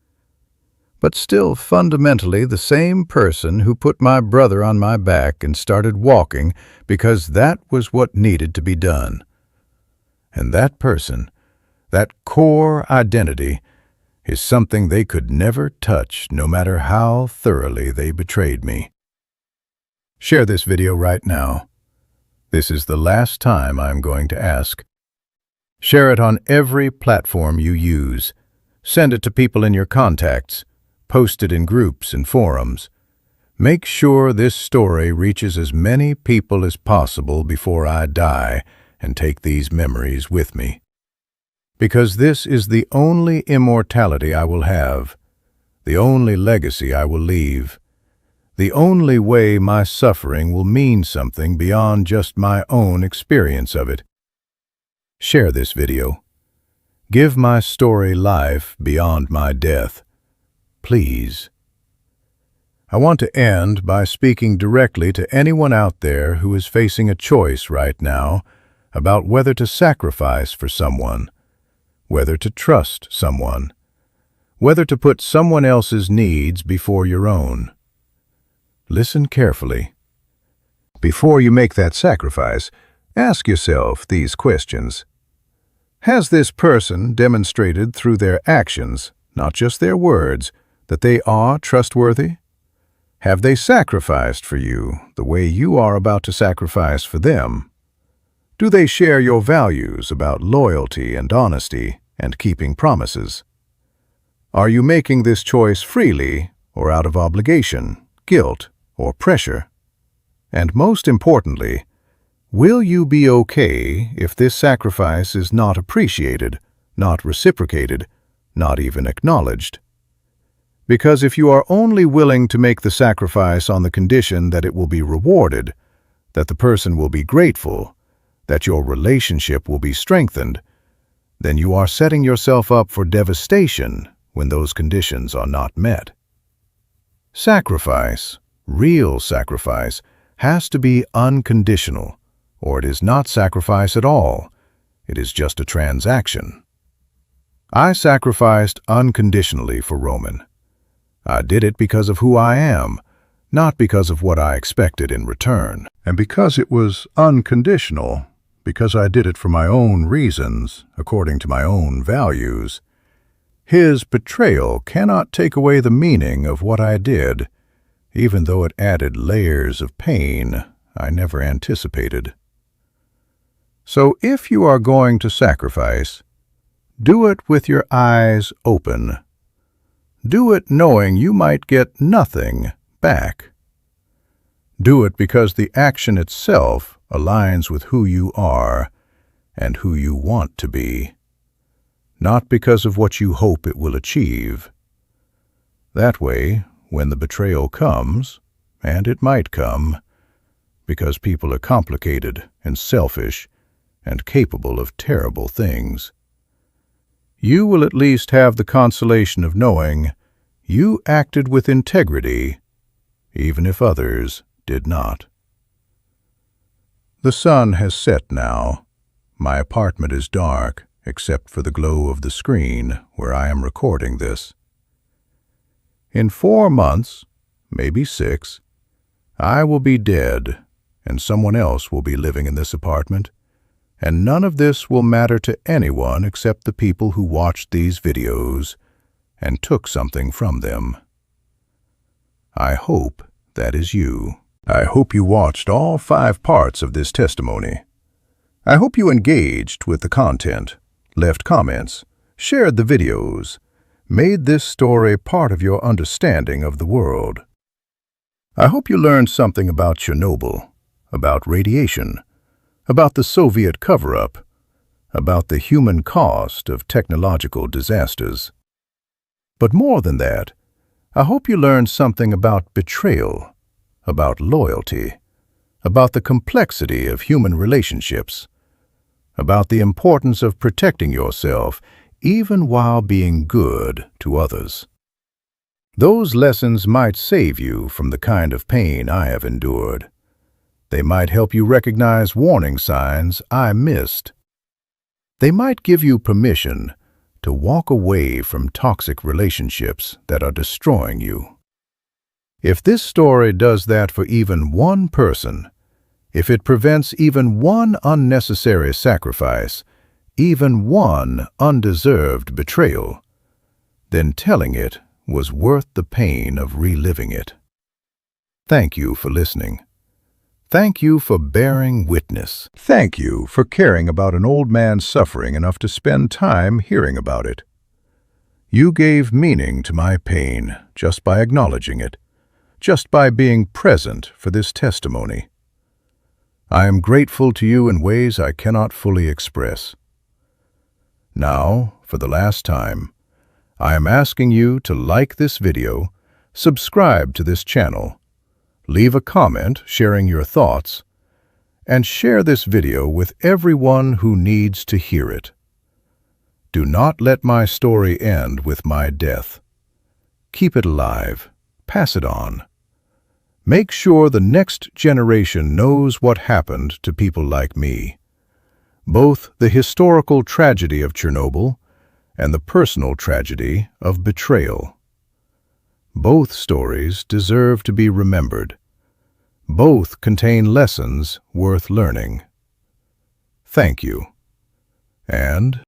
But still fundamentally the same person who put my brother on my back and started walking because that was what needed to be done. And that person, that core identity, is something they could never touch no matter how thoroughly they betrayed me. Share this video right now. This is the last time I'm going to ask. Share it on every platform you use. Send it to people in your contacts. Post it in groups and forums. Make sure this story reaches as many people as possible before I die and take these memories with me. Because this is the only immortality I will have, the only legacy I will leave, the only way my suffering will mean something beyond just my own experience of it. Share this video. Give my story life beyond my death. Please. I want to end by speaking directly to anyone out there who is facing a choice right now about whether to sacrifice for someone, whether to trust someone, whether to put someone else's needs before your own. Listen carefully. Before you make that sacrifice, ask yourself these questions. Has this person demonstrated through their actions, not just their words, that they are trustworthy? Have they sacrificed for you the way you are about to sacrifice for them? Do they share your values about loyalty and honesty and keeping promises? Are you making this choice freely or out of obligation, guilt, or pressure? And most importantly, will you be okay if this sacrifice is not appreciated, not reciprocated, not even acknowledged? Because if you are only willing to make the sacrifice on the condition that it will be rewarded, that the person will be grateful, that your relationship will be strengthened, then you are setting yourself up for devastation when those conditions are not met. Sacrifice, real sacrifice, has to be unconditional, or it is not sacrifice at all. It is just a transaction. I sacrificed unconditionally for Roman. I did it because of who I am, not because of what I expected in return. And because it was unconditional, because I did it for my own reasons, according to my own values, his betrayal cannot take away the meaning of what I did, even though it added layers of pain I never anticipated. So if you are going to sacrifice, do it with your eyes open. Do it knowing you might get nothing back. Do it because the action itself aligns with who you are and who you want to be, not because of what you hope it will achieve. That way, when the betrayal comes, and it might come, because people are complicated and selfish and capable of terrible things, you will at least have the consolation of knowing you acted with integrity, even if others did not. The sun has set now. My apartment is dark, except for the glow of the screen where I am recording this. In 4 months, maybe 6, I will be dead, and someone else will be living in this apartment, and none of this will matter to anyone except the people who watched these videos and took something from them. I hope that is you. I hope you watched all 5 parts of this testimony. I hope you engaged with the content, left comments, shared the videos, made this story part of your understanding of the world. I hope you learned something about Chernobyl, about radiation, about the Soviet cover-up, about the human cost of technological disasters. But more than that, I hope you learned something about betrayal, about loyalty, about the complexity of human relationships, about the importance of protecting yourself even while being good to others. Those lessons might save you from the kind of pain I have endured. They might help you recognize warning signs I missed. They might give you permission to walk away from toxic relationships that are destroying you. If this story does that for even one person, if it prevents even one unnecessary sacrifice, even one undeserved betrayal, then telling it was worth the pain of reliving it. Thank you for listening. Thank you for bearing witness. Thank you for caring about an old man suffering enough to spend time hearing about it. You gave meaning to my pain just by acknowledging it, just by being present for this testimony. I am grateful to you in ways I cannot fully express. Now, for the last time, I am asking you to like this video, subscribe to this channel, leave a comment sharing your thoughts, and share this video with everyone who needs to hear it. Do not let my story end with my death. Keep it alive. Pass it on. Make sure the next generation knows what happened to people like me. Both the historical tragedy of Chernobyl and the personal tragedy of betrayal. Both stories deserve to be remembered. Both contain lessons worth learning. Thank you. And